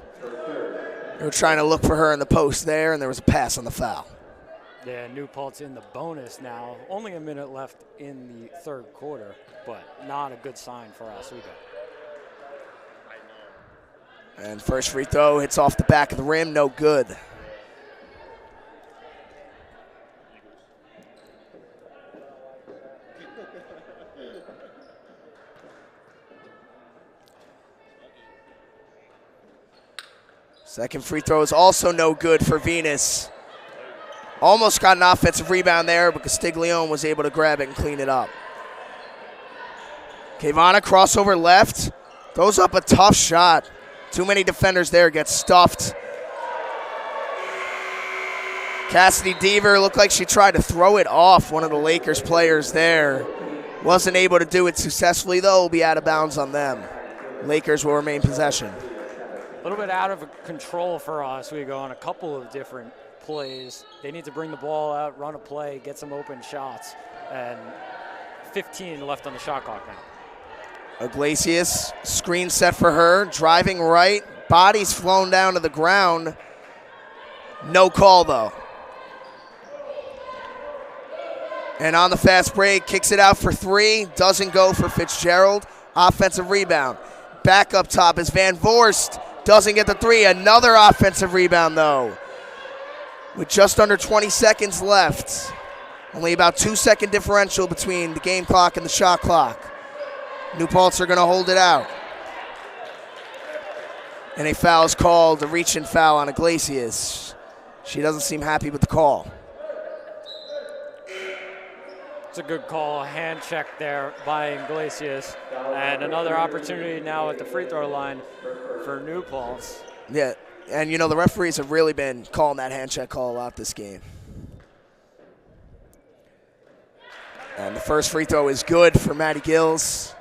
They were trying to look for her in the post there, and there was a pass on the foul. Yeah, New Paltz in the bonus now. Only a minute left in the third quarter, but not a good sign for Oswego. And first free throw hits off the back of the rim, no good. Second free throw is also no good for Venus. Almost got an offensive rebound there, but Castiglione was able to grab it and clean it up. Kavana crossover left, throws up a tough shot. Too many defenders there, gets stuffed. Cassidy Deaver looked like she tried to throw it off one of the Lakers players there. Wasn't able to do it successfully, though. Will be out of bounds on them. Lakers will remain possession. A little bit out of control for Oswego on a couple of different plays. They need to bring the ball out, run a play, get some open shots, and 15 left on the shot clock now. Iglesias, screen set for her, driving right, body's flown down to the ground. No call, though. And on the fast break, kicks it out for three, doesn't go for Fitzgerald. Offensive rebound. Back up top is Van Voorst, doesn't get the three. Another offensive rebound, though. With just under 20 seconds left. Only about 2-second differential between the game clock and the shot clock. New Paltz are going to hold it out. And a foul is called, a reach-in foul on Iglesias. She doesn't seem happy with the call. It's a good call, a hand check there by Iglesias. And another opportunity now at the free throw line for New Paltz. Yeah, and you know, the referees have really been calling that hand check call a lot this game. And the first free throw is good for Maddie Gills.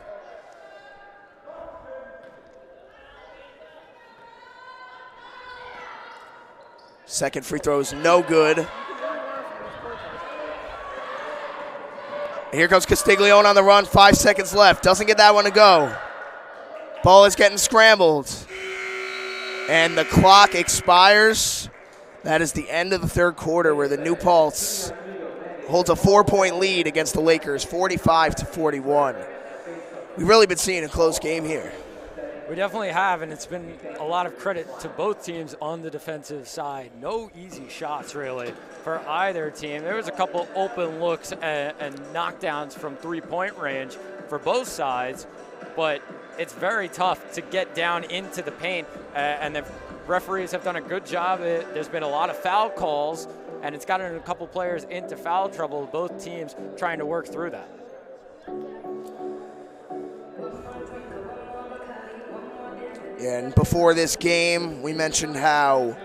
Second free throw is no good. Here comes Castiglione on the run, 5 seconds left. Doesn't get that one to go. Ball is getting scrambled. And the clock expires. That is the end of the third quarter where the New Paltz holds a 4-point lead against the Lakers, 45-41. We've really been seeing a close game here. We definitely have, and it's been a lot of credit to both teams on the defensive side. No easy shots, really, for either team. There was a couple open looks and knockdowns from three-point range for both sides, but it's very tough to get down into the paint, and the referees have done a good job. There's been a lot of foul calls, and it's gotten a couple players into foul trouble, both teams trying to work through that. And before this game, we mentioned how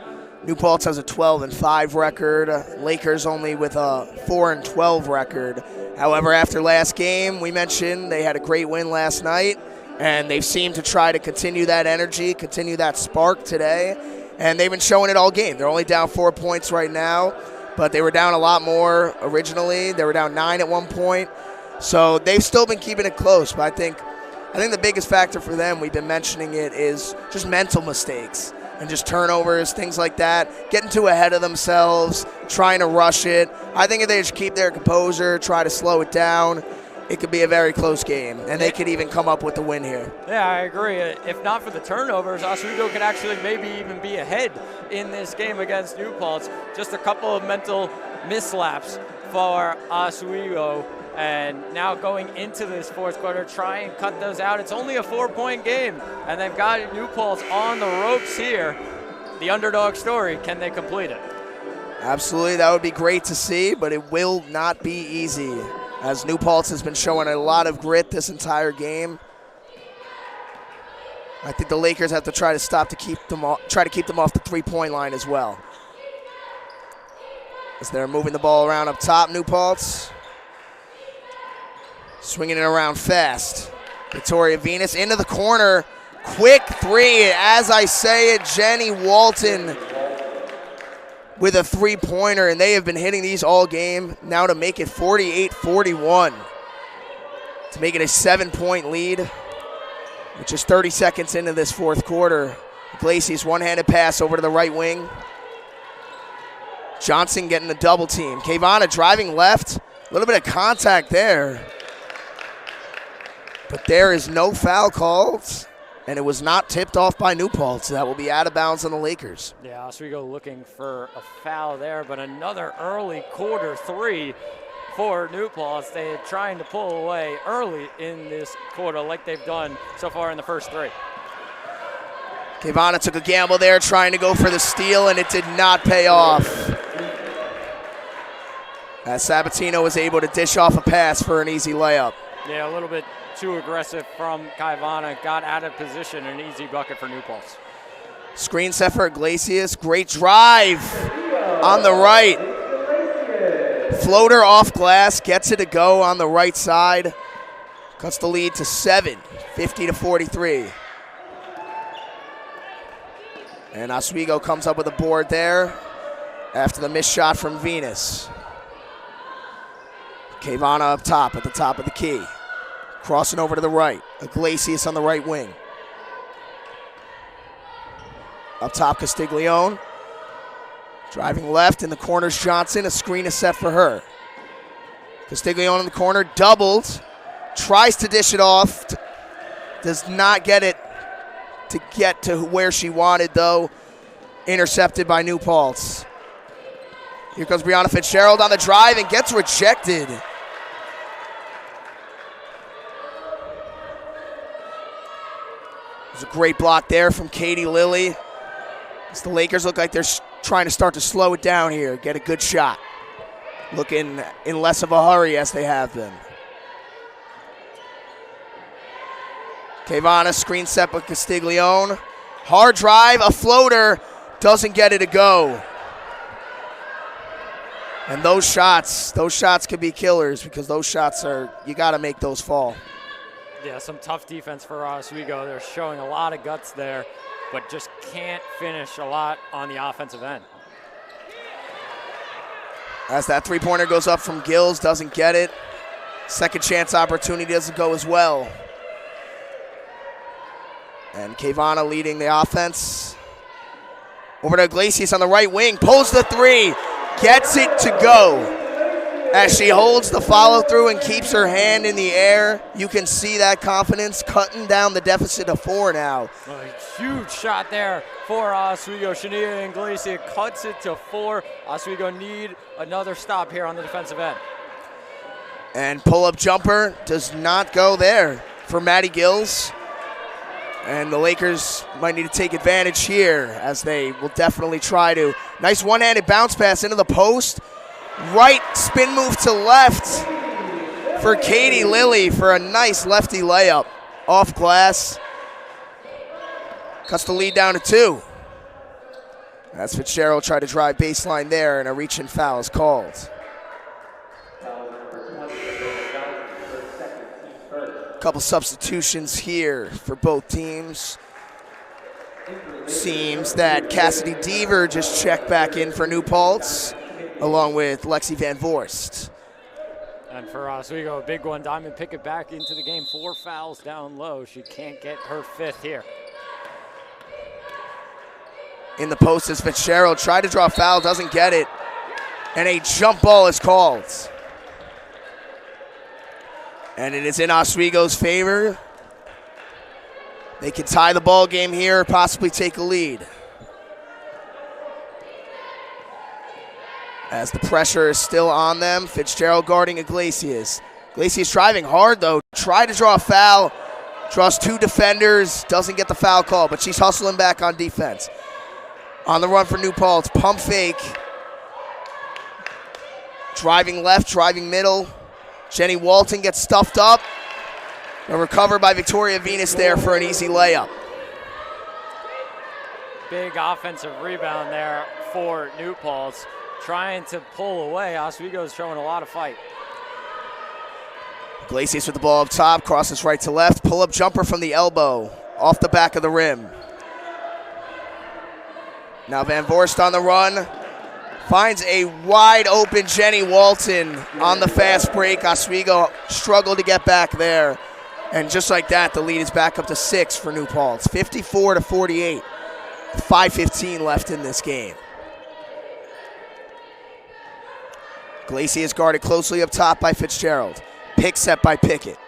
New Paltz has a 12-5 record, Lakers only with a 4-12 record. However, after last game, we mentioned they had a great win last night, and they've seemed to try to continue that energy, continue that spark today, and they've been showing it all game. They're only down 4 points right now, but they were down a lot more originally. They were down 9 at one point, so they've still been keeping it close, but I think the biggest factor for them, we've been mentioning it, is just mental mistakes and just turnovers, things like that, getting too ahead of themselves, trying to rush it. I think if they just keep their composure, try to slow it down, it could be a very close game, and they could even come up with the win here. Yeah, I agree. If not for the turnovers, Oswego could actually maybe even be ahead in this game against New Paltz. Just a couple of mental mislaps for Oswego. And now going into this fourth quarter, try and cut those out. It's only a 4-point game, and they've got New Paltz on the ropes here. The underdog story, can they complete it? Absolutely, that would be great to see, but it will not be easy, as New Paltz has been showing a lot of grit this entire game. I think the Lakers have to try to keep them off the three-point line as well. As they're moving the ball around up top, New Paltz. Swinging it around fast. Victoria Venus into the corner. Quick three. As I say it, Jenny Walton with a three-pointer, and they have been hitting these all game. Now to make it 48-41. To make it a 7-point lead. With just 30 seconds into this fourth quarter, Iglesias one-handed pass over to the right wing. Johnson getting the double team. Kavana driving left. A little bit of contact there. But there is no foul called, and it was not tipped off by New Paltz. So that will be out of bounds on the Lakers. Yeah, Oswego looking for a foul there, but another early quarter three for New Paltz. They are trying to pull away early in this quarter like they've done so far in the first three. Kavana took a gamble there trying to go for the steal, and it did not pay off. As Sabatino was able to dish off a pass for an easy layup. Yeah, a little bit too aggressive from Kavana. Got out of position, an easy bucket for New Paltz. Screen set for Iglesias. Great drive on the right. Floater off glass, gets it to go on the right side. Cuts the lead to 7, 50-43. And Oswego comes up with a board there after the missed shot from Venus. Kavana up top at the top of the key. Crossing over to the right. Iglesias on the right wing. Up top, Castiglione. Driving left in the corners, Johnson. A screen is set for her. Castiglione in the corner, doubled. Tries to dish it off. Does not get it to get to where she wanted, though. Intercepted by New Paltz. Here comes Brianna Fitzgerald on the drive and gets rejected. There's a great block there from Katie Lilly. As the Lakers look like they're trying to start to slow it down here, get a good shot. Looking in less of a hurry as they have been. Kavana screen set by Castiglione. Hard drive, a floater, doesn't get it to go. And those shots could be killers because those shots you got to make those fall. Yeah, some tough defense for Oswego. They're showing a lot of guts there, but just can't finish a lot on the offensive end. As that three-pointer goes up from Gills, doesn't get it. Second chance opportunity doesn't go as well. And Kavana leading the offense. Over to Iglesias on the right wing, pulls the three, gets it to go. As she holds the follow-through and keeps her hand in the air, you can see that confidence cutting down the deficit to 4 now. A huge shot there for Oswego. Shania Iglesias cuts it to 4. Oswego need another stop here on the defensive end. And pull-up jumper does not go there for Maddie Gills. And the Lakers might need to take advantage here as they will definitely try to. Nice one-handed bounce pass into the post. Right spin move to left for Katie Lilly for a nice lefty layup off glass. Cuts the lead down to 2. As Fitzgerald tried to drive baseline there and a reach and foul is called. Couple substitutions here for both teams. Seems that Cassidy Deaver just checked back in for New Paltz, along with Lexi Van Voorst. And for Oswego, a big one. Diamond Pickett back into the game. 4 fouls down low. She can't get her 5th here. In the post is Fitzgerald. Tried to draw a foul, doesn't get it. And a jump ball is called. And it is in Oswego's favor. They can tie the ball game here, possibly take a lead. As the pressure is still on them, Fitzgerald guarding Iglesias. Iglesias driving hard, though. Tried to draw a foul. Draws 2 defenders. Doesn't get the foul call, but she's hustling back on defense. On the run for New Paltz. Pump fake. Driving left, driving middle. Jenny Walton gets stuffed up. A recover by Victoria Venus there for an easy layup. Big offensive rebound there for New Paltz. Trying to pull away. Oswego's showing a lot of fight. Iglesias with the ball up top, crosses right to left. Pull-up jumper from the elbow, off the back of the rim. Now Van Voorst on the run. Finds a wide open Jenny Walton on the fast break. Oswego struggled to get back there. And just like that, the lead is back up to 6 for New Paltz. 54-48. 5:15 left in this game. Glacier is guarded closely up top by Fitzgerald. Pick set by Pickett.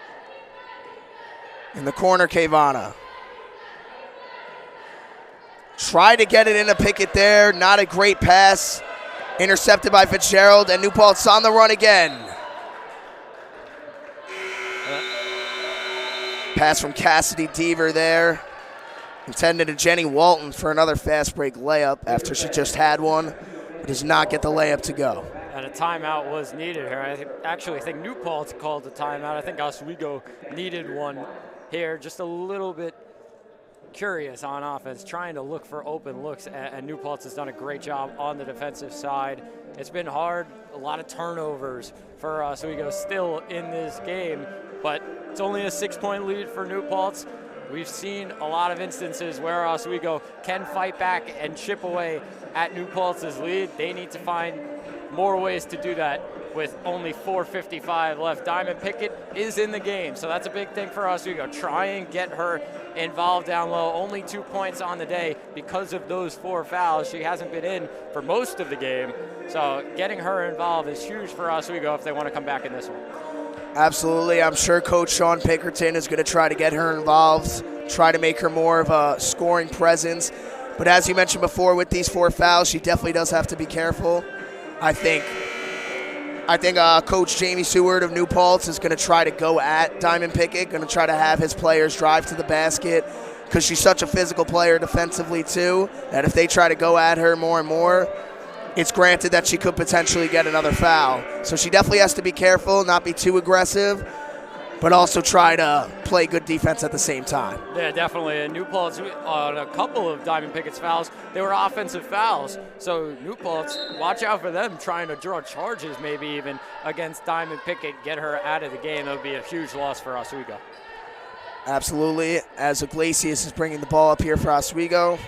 In the corner, Kavana. Tried to get it into Pickett there. Not a great pass. Intercepted by Fitzgerald, and New Paltz on the run again. Pass from Cassidy Deaver there. Intended to Jenny Walton for another fast break layup after she just had one. But does not get the layup to go. And a timeout was needed here. I think New Paltz called the timeout. I think Oswego needed one here. Just a little bit curious on offense, trying to look for open looks, and New Paltz has done a great job on the defensive side. It's been hard, a lot of turnovers for Oswego still in this game, but it's only a 6-point lead for New Paltz. We've seen a lot of instances where Oswego can fight back and chip away at New Paltz's lead. They need to find more ways to do that with only 4:55 left. Diamond Pickett is in the game, so that's a big thing for Oswego. Try and get her involved down low. Only 2 points on the day because of those 4 fouls. She hasn't been in for most of the game, so getting her involved is huge for Oswego if they want to come back in this one. Absolutely. I'm sure Coach Sean Pickerton is going to try to get her involved, try to make her more of a scoring presence. But as you mentioned before, with these 4 fouls, she definitely does have to be careful. I think Coach Jamie Seward of New Paltz is going to try to go at Diamond Pickett, going to try to have his players drive to the basket because she's such a physical player defensively too, that if they try to go at her more and more, it's granted that she could potentially get another foul. So she definitely has to be careful, not be too aggressive, but also try to play good defense at the same time. Yeah, definitely. And New Paltz, on a couple of Diamond Pickett's fouls, they were offensive fouls. So New Paltz, watch out for them trying to draw charges maybe even against Diamond Pickett, get her out of the game. That would be a huge loss for Oswego. Absolutely. As Iglesias is bringing the ball up here for Oswego.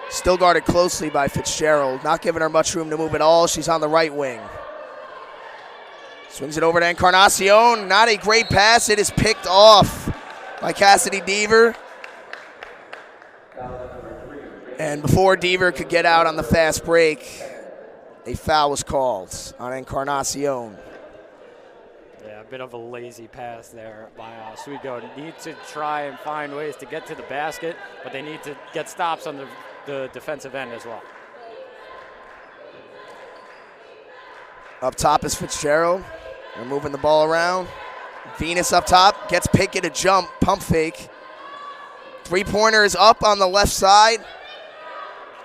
Still guarded closely by Fitzgerald. Not giving her much room to move at all. She's on the right wing. Swings it over to Encarnacion. Not a great pass. It is picked off by Cassidy Deaver. And before Deaver could get out on the fast break, a foul was called on Encarnacion. Yeah, a bit of a lazy pass there by Oswego. Need to try and find ways to get to the basket, but they need to get stops on the defensive end as well. Up top is Fitzgerald. They're moving the ball around. Venus up top, gets Pickett a jump, pump fake. 3-pointer is up on the left side.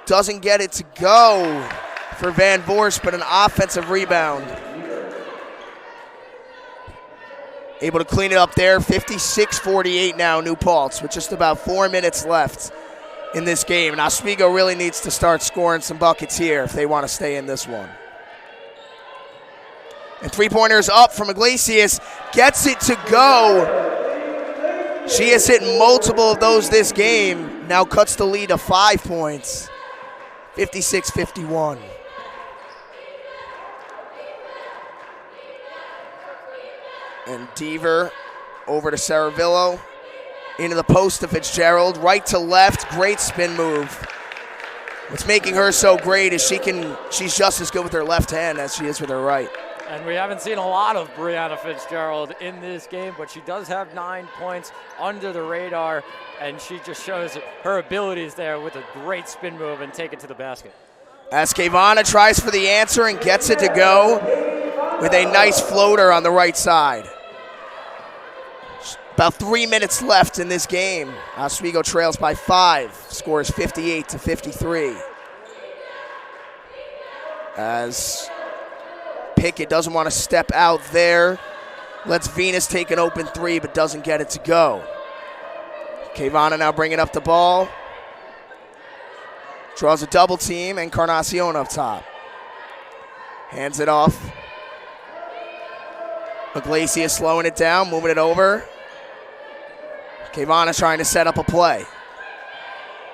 Doesn't get it to go for Van Voorst, but an offensive rebound. Able to clean it up there. 56-48 now, New Paltz, with just about 4 minutes left in this game. And Oswego really needs to start scoring some buckets here if they want to stay in this one. And 3-pointers up from Iglesias. Gets it to go. She has hit multiple of those this game. Now cuts the lead to 5 points. 56-51. And Deaver over to Saravillo. Into the post to Fitzgerald. Right to left. Great spin move. What's making her so great is she's just as good with her left hand as she is with her right. And we haven't seen a lot of Brianna Fitzgerald in this game, but she does have 9 points under the radar, and she just shows her abilities there with a great spin move and take it to the basket. As Kavana tries for the answer and gets it to go with a nice floater on the right side. About 3 minutes left in this game. Oswego trails by 5, scores 58-53. As Pickett doesn't want to step out there. Lets Venus take an open 3, but doesn't get it to go. Kavana now bringing up the ball. Draws a double team, Encarnacion up top. Hands it off. Iglesias slowing it down, moving it over. Kavana trying to set up a play.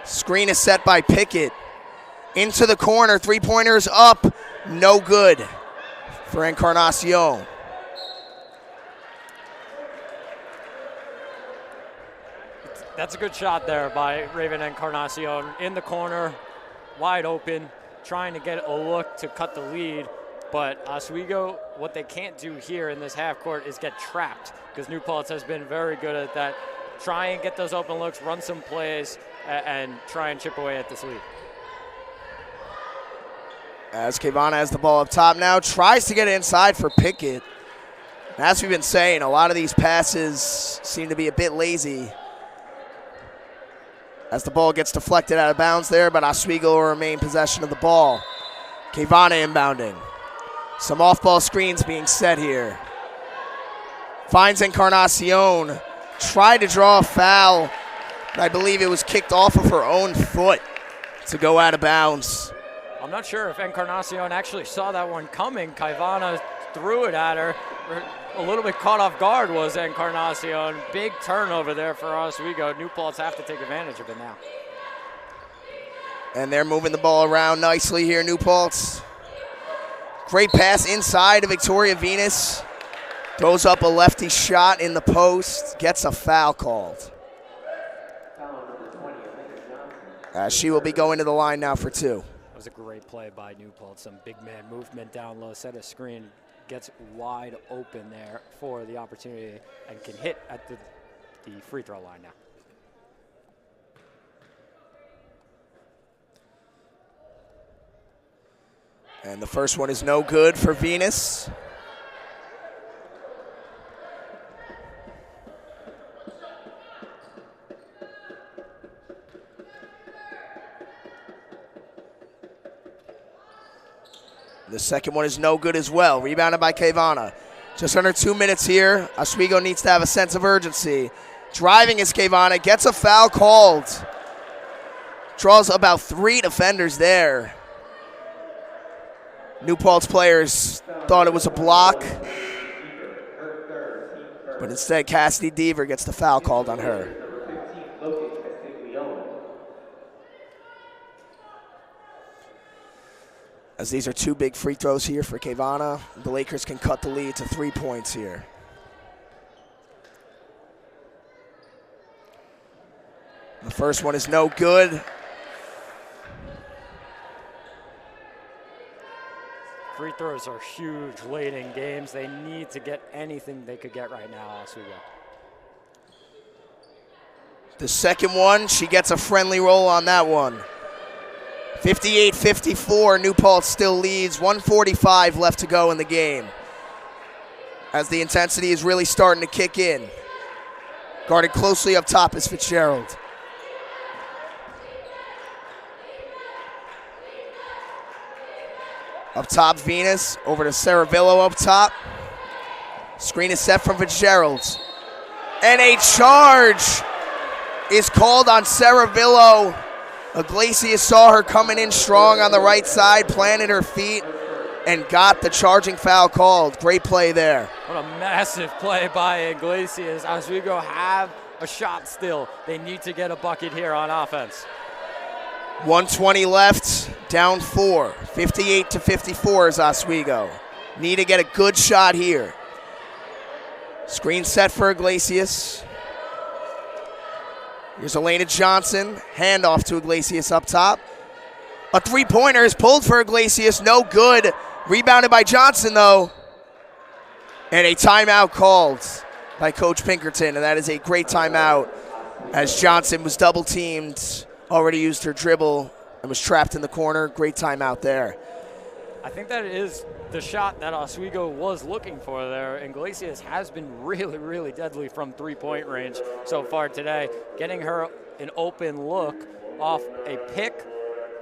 Screen is set by Pickett. Into the corner, 3-pointers up, no good for Encarnacion. That's a good shot there by Raven Encarnacion in the corner, wide open, trying to get a look to cut the lead. But Oswego, what they can't do here in this half court is get trapped, because New Paltz has been very good at that. Try and get those open looks, run some plays, and try and chip away at this lead. As Kayvana has the ball up top now, tries to get it inside for Pickett. As we've been saying, a lot of these passes seem to be a bit lazy as the ball gets deflected out of bounds there, but Oswego will remain possession of the ball. Kayvana inbounding. Some off-ball screens being set here. Finds Encarnacion. Tried to draw a foul, but I believe it was kicked off of her own foot to go out of bounds. I'm not sure if Encarnacion actually saw that one coming. Kayvana threw it at her. A little bit caught off guard was Encarnacion. Big turnover there for Oswego. New Paltz have to take advantage of it now. And they're moving the ball around nicely here, New Paltz. Great pass inside to Victoria Venus. Throws up a lefty shot in the post. Gets a foul called. She will be going to the line now for two. That was a great play by New Paltz. Some big man movement down low, set a screen, gets wide open there for the opportunity, and can hit at the free throw line now. And the first one is no good for Venus. The second one is no good as well. Rebounded by Kayvana. Just under 2 minutes here. Oswego needs to have a sense of urgency. Driving is Kayvana. Gets a foul called. Draws about 3 defenders there. New Paltz players thought it was a block, but instead Cassidy Deaver gets the foul called on her. As these are 2 big free throws here for Kayvana, the Lakers can cut the lead to 3 points here. The first one is no good. Free throws are huge late in games. They need to get anything they could get right now, Oswego. The second one, she gets a friendly roll on that one. 58-54, New Paltz still leads. 1:45 left to go in the game, as the intensity is really starting to kick in. Guarded closely up top is Fitzgerald. Up top, Venus. Over to Saravillo up top. Screen is set from Fitzgerald. And a charge is called on Saravillo. Iglesias saw her coming in strong on the right side, planted her feet, and got the charging foul called. Great play there. What a massive play by Iglesias. Oswego have a shot still. They need to get a bucket here on offense. 1:20 left, down 4. 58-54 is Oswego. Need to get a good shot here. Screen set for Iglesias. Here's Elena Johnson. Handoff to Iglesias up top. A three-pointer is pulled for Iglesias. No good. Rebounded by Johnson, though. And a timeout called by Coach Pinkerton. And that is a great timeout, as Johnson was double-teamed. Already used her dribble and was trapped in the corner. Great timeout there. I think that is the shot that Oswego was looking for there. Iglesias has been really, really deadly from three-point range so far today. Getting her an open look off a pick,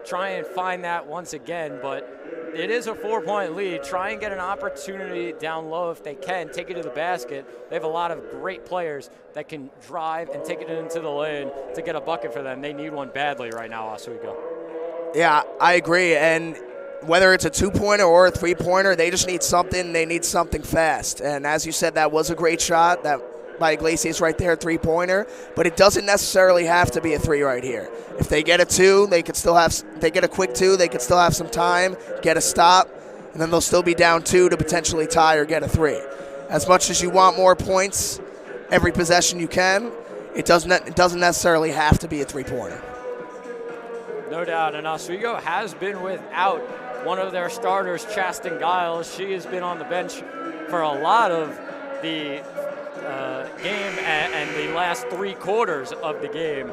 try and find that once again, but it is a 4-point lead. Try and get an opportunity down low if they can. Take it to the basket. They have a lot of great players that can drive and take it into the lane to get a bucket for them. They need one badly right now, Oswego. Yeah, I agree. And whether it's a 2-pointer or a 3-pointer, they just need something. They need something fast. And as you said, that was a great shot that by Iglesias right there, 3-pointer. But it doesn't necessarily have to be a 3 right here. If they get a 2, they could still have. They get a quick 2, they could still have some time, get a stop, and then they'll still be down 2 to potentially tie or get a 3. As much as you want more points every possession you can, it doesn't necessarily have to be a three-pointer. No doubt, and Oswego has been without one of their starters, Chaston Giles. She has been on the bench for a lot of the game and the last 3 quarters of the game.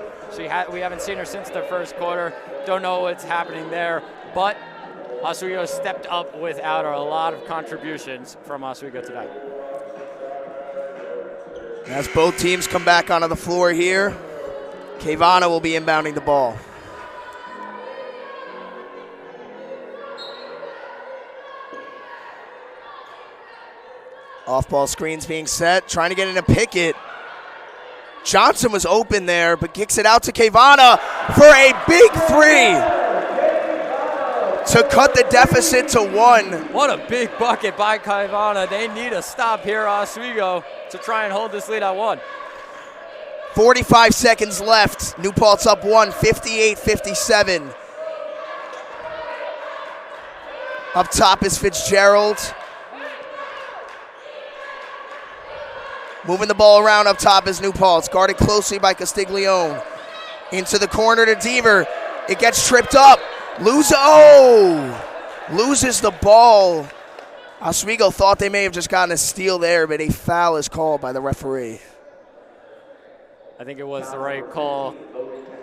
We haven't seen her since the first quarter. Don't know what's happening there, but Oswego stepped up without her. A lot of contributions from Oswego tonight. As both teams come back onto the floor here, Kavana will be inbounding the ball. Off-ball screens being set, trying to get into Pickett. Johnson was open there, but kicks it out to Kavana for a big 3 to cut the deficit to 1. What a big bucket by Kavana. They need a stop here, Oswego, to try and hold this lead at 1. 45 seconds left. New Paltz up 1, 58-57. Up top is Fitzgerald. Moving the ball around up top is New Paltz. Guarded closely by Castiglione. Into the corner to Deaver. It gets tripped up. Loses the ball. Oswego thought they may have just gotten a steal there, but a foul is called by the referee. I think it was the right call.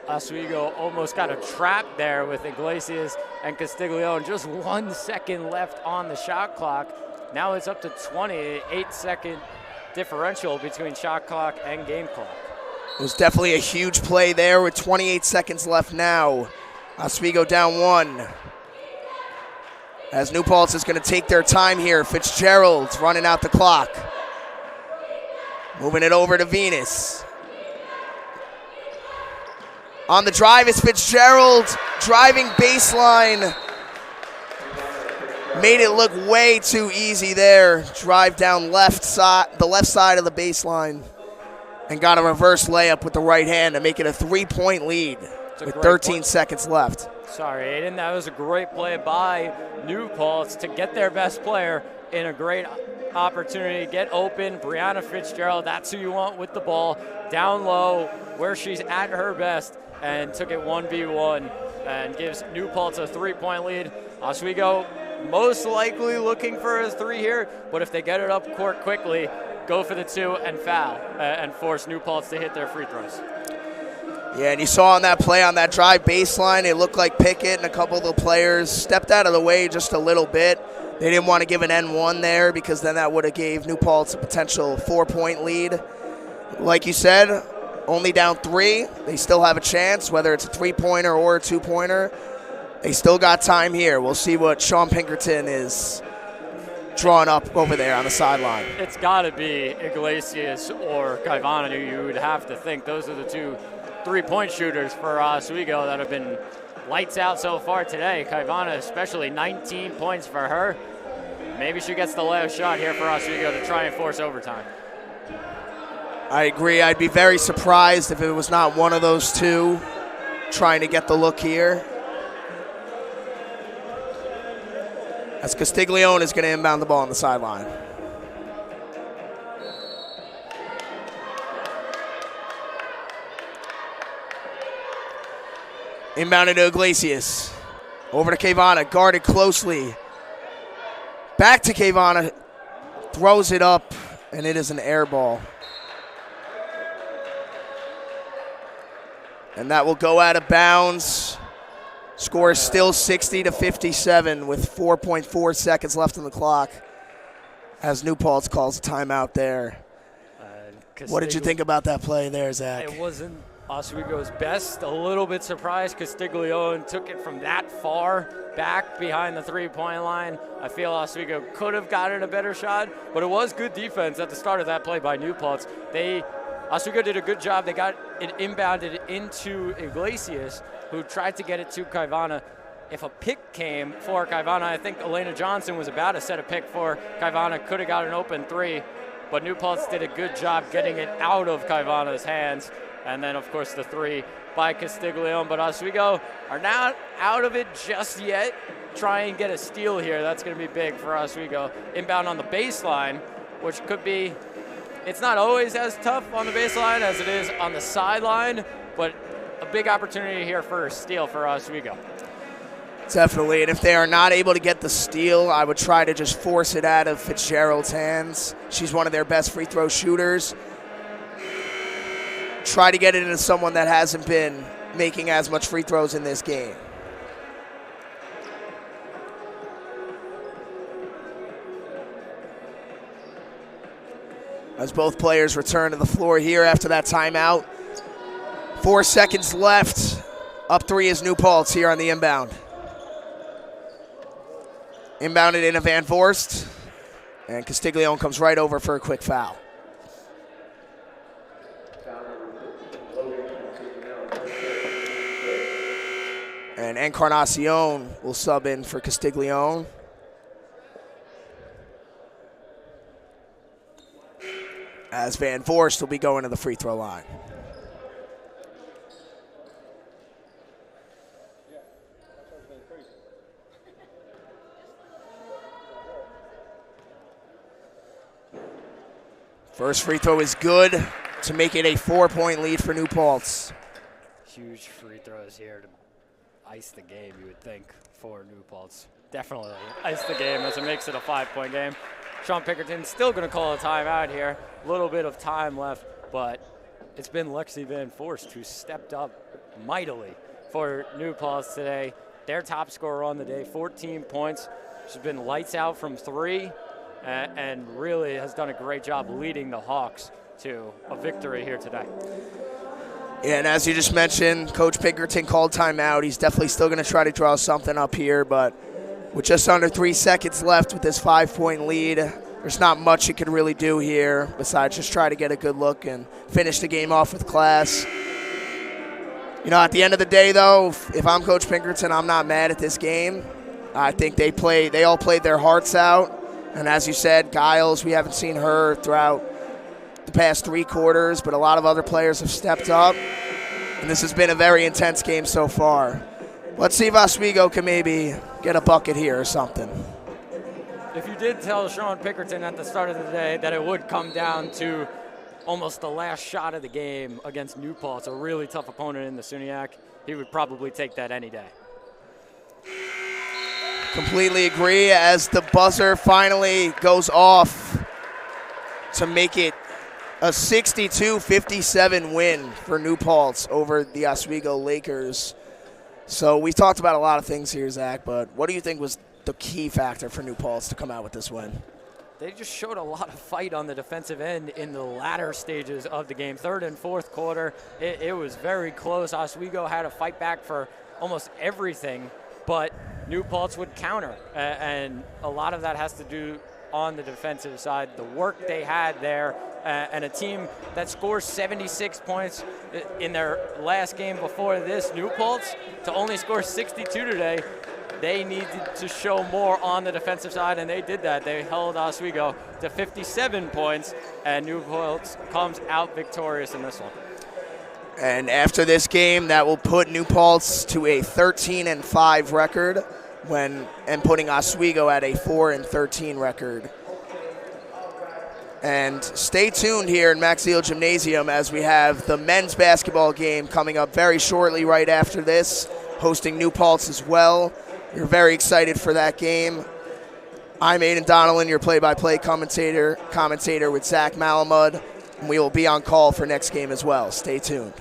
Oswego almost got a trap there with Iglesias and Castiglione. Just 1 second left on the shot clock. Now it's up to 20, 8-second differential between shot clock and game clock. It was definitely a huge play there with 28 seconds left now. Oswego down 1. As New Paltz is going to take their time here. Fitzgerald running out the clock. Moving it over to Venus. On the drive is Fitzgerald. Driving baseline. Made it look way too easy there. Drive down the left side of the baseline. And got a reverse layup with the right hand to make it a 3-point lead with 13 seconds left. Sorry, Aiden, that was a great play by New Paltz to get their best player in a great opportunity. Get open, Brianna Fitzgerald, that's who you want with the ball. Down low, where she's at her best, and took it 1v1 and gives New Paltz a 3-point lead. Oswego most likely looking for a 3 here, but if they get it up court quickly, go for the 2 and foul and force New Paltz to hit their free throws. Yeah, and you saw on that play on that drive baseline, it looked like Pickett and a couple of the players stepped out of the way just a little bit. They didn't want to give an N1 there because then that would have gave New Paltz a potential 4-point lead. Like you said, only down 3. They still have a chance, whether it's a 3-pointer or a 2-pointer. They still got time here. We'll see what Sean Pinkerton is drawing up over there on the sideline. It's got to be Iglesias or Kavana, you would have to think. Those are the 2 3-point shooters for Oswego that have been lights out so far today. Kavana especially, 19 points for her. Maybe she gets the last shot here for Oswego to try and force overtime. I agree. I'd be very surprised if it was not one of those 2 trying to get the look here. As Castiglione is going to inbound the ball on the sideline. Inbounded to Iglesias. Over to Kavana, guarded closely. Back to Kavana, throws it up, and it is an air ball. And that will go out of bounds. Score is still 60-57 with 4.4 seconds left on the clock as New Paltz calls a timeout there. What did you think about that play there, Zach? It wasn't Oswego's best. A little bit surprised Castiglione took it from that far back behind the 3-point line. I feel Oswego could have gotten a better shot, but it was good defense at the start of that play by New Paltz. Oswego did a good job. They got it inbounded into Iglesias, who tried to get it to Kavana. If a pick came for Kavana, I think Elena Johnson was about to set a pick for Kavana, could have got an open 3, but New Paltz did a good job getting it out of Kavana's hands. And then, of course, the 3 by Castiglione. But Oswego are not out of it just yet. Try and get a steal here. That's going to be big for Oswego. Inbound on the baseline, which could be It's not always as tough on the baseline as it is on the sideline, but a big opportunity here for a steal for Oswego. Definitely, and if they are not able to get the steal, I would try to just force it out of Fitzgerald's hands. She's one of their best free throw shooters. Try to get it into someone that hasn't been making as much free throws in this game. As both players return to the floor here after that timeout. 4 seconds left. Up 3 is New Paltz here on the inbound. Inbounded into Van Voorst, and Castiglione comes right over for a quick foul. And Encarnacion will sub in for Castiglione. As Van Voorst will be going to the free throw line. First free throw is good to make it a 4-point lead for New Paltz. Huge free throws here to ice the game, you would think, for New Paltz. Definitely ice the game as it makes it a 5-point game. Sean Pinkerton still going to call a timeout here. A little bit of time left, but it's been Lexi Van Voorst who stepped up mightily for New Paltz today. Their top scorer on the day, 14 points. She's been lights out from 3. And really has done a great job leading the Hawks to a victory here today. Yeah, and as you just mentioned, Coach Pinkerton called timeout. He's definitely still going to try to draw something up here, but with just under 3 seconds left with this 5-point lead, there's not much he could really do here besides just try to get a good look and finish the game off with class. You know, at the end of the day, though, if I'm Coach Pinkerton, I'm not mad at this game. I think they all played their hearts out. And as you said, Giles, we haven't seen her throughout the past 3 quarters, but a lot of other players have stepped up. And this has been a very intense game so far. Let's see if Oswego can maybe get a bucket here or something. If you did tell Sean Pinkerton at the start of the day that it would come down to almost the last shot of the game against New Paltz, a really tough opponent in the SUNYAC, he would probably take that any day. Completely agree as the buzzer finally goes off to make it a 62-57 win for New Paltz over the Oswego Lakers. So we talked about a lot of things here, Zach, but what do you think was the key factor for New Paltz to come out with this win? They just showed a lot of fight on the defensive end in the latter stages of the game. 3rd and 4th quarter, it was very close. Oswego had to fight back for almost everything, but New Paltz would counter, and a lot of that has to do on the defensive side, the work they had there, and a team that scores 76 points in their last game before this, New Paltz, to only score 62 today. They needed to show more on the defensive side, and they did that. They held Oswego to 57 points, and New Paltz comes out victorious in this one. And after this game, that will put New Paltz to a 13-5 record and putting Oswego at a 4-13 record. And stay tuned here in Maxiel Gymnasium as we have the men's basketball game coming up very shortly right after this, hosting New Paltz as well. We're very excited for that game. I'm Aiden Donnellan, your play-by-play commentator with Zach Malamud, and we will be on call for next game as well. Stay tuned.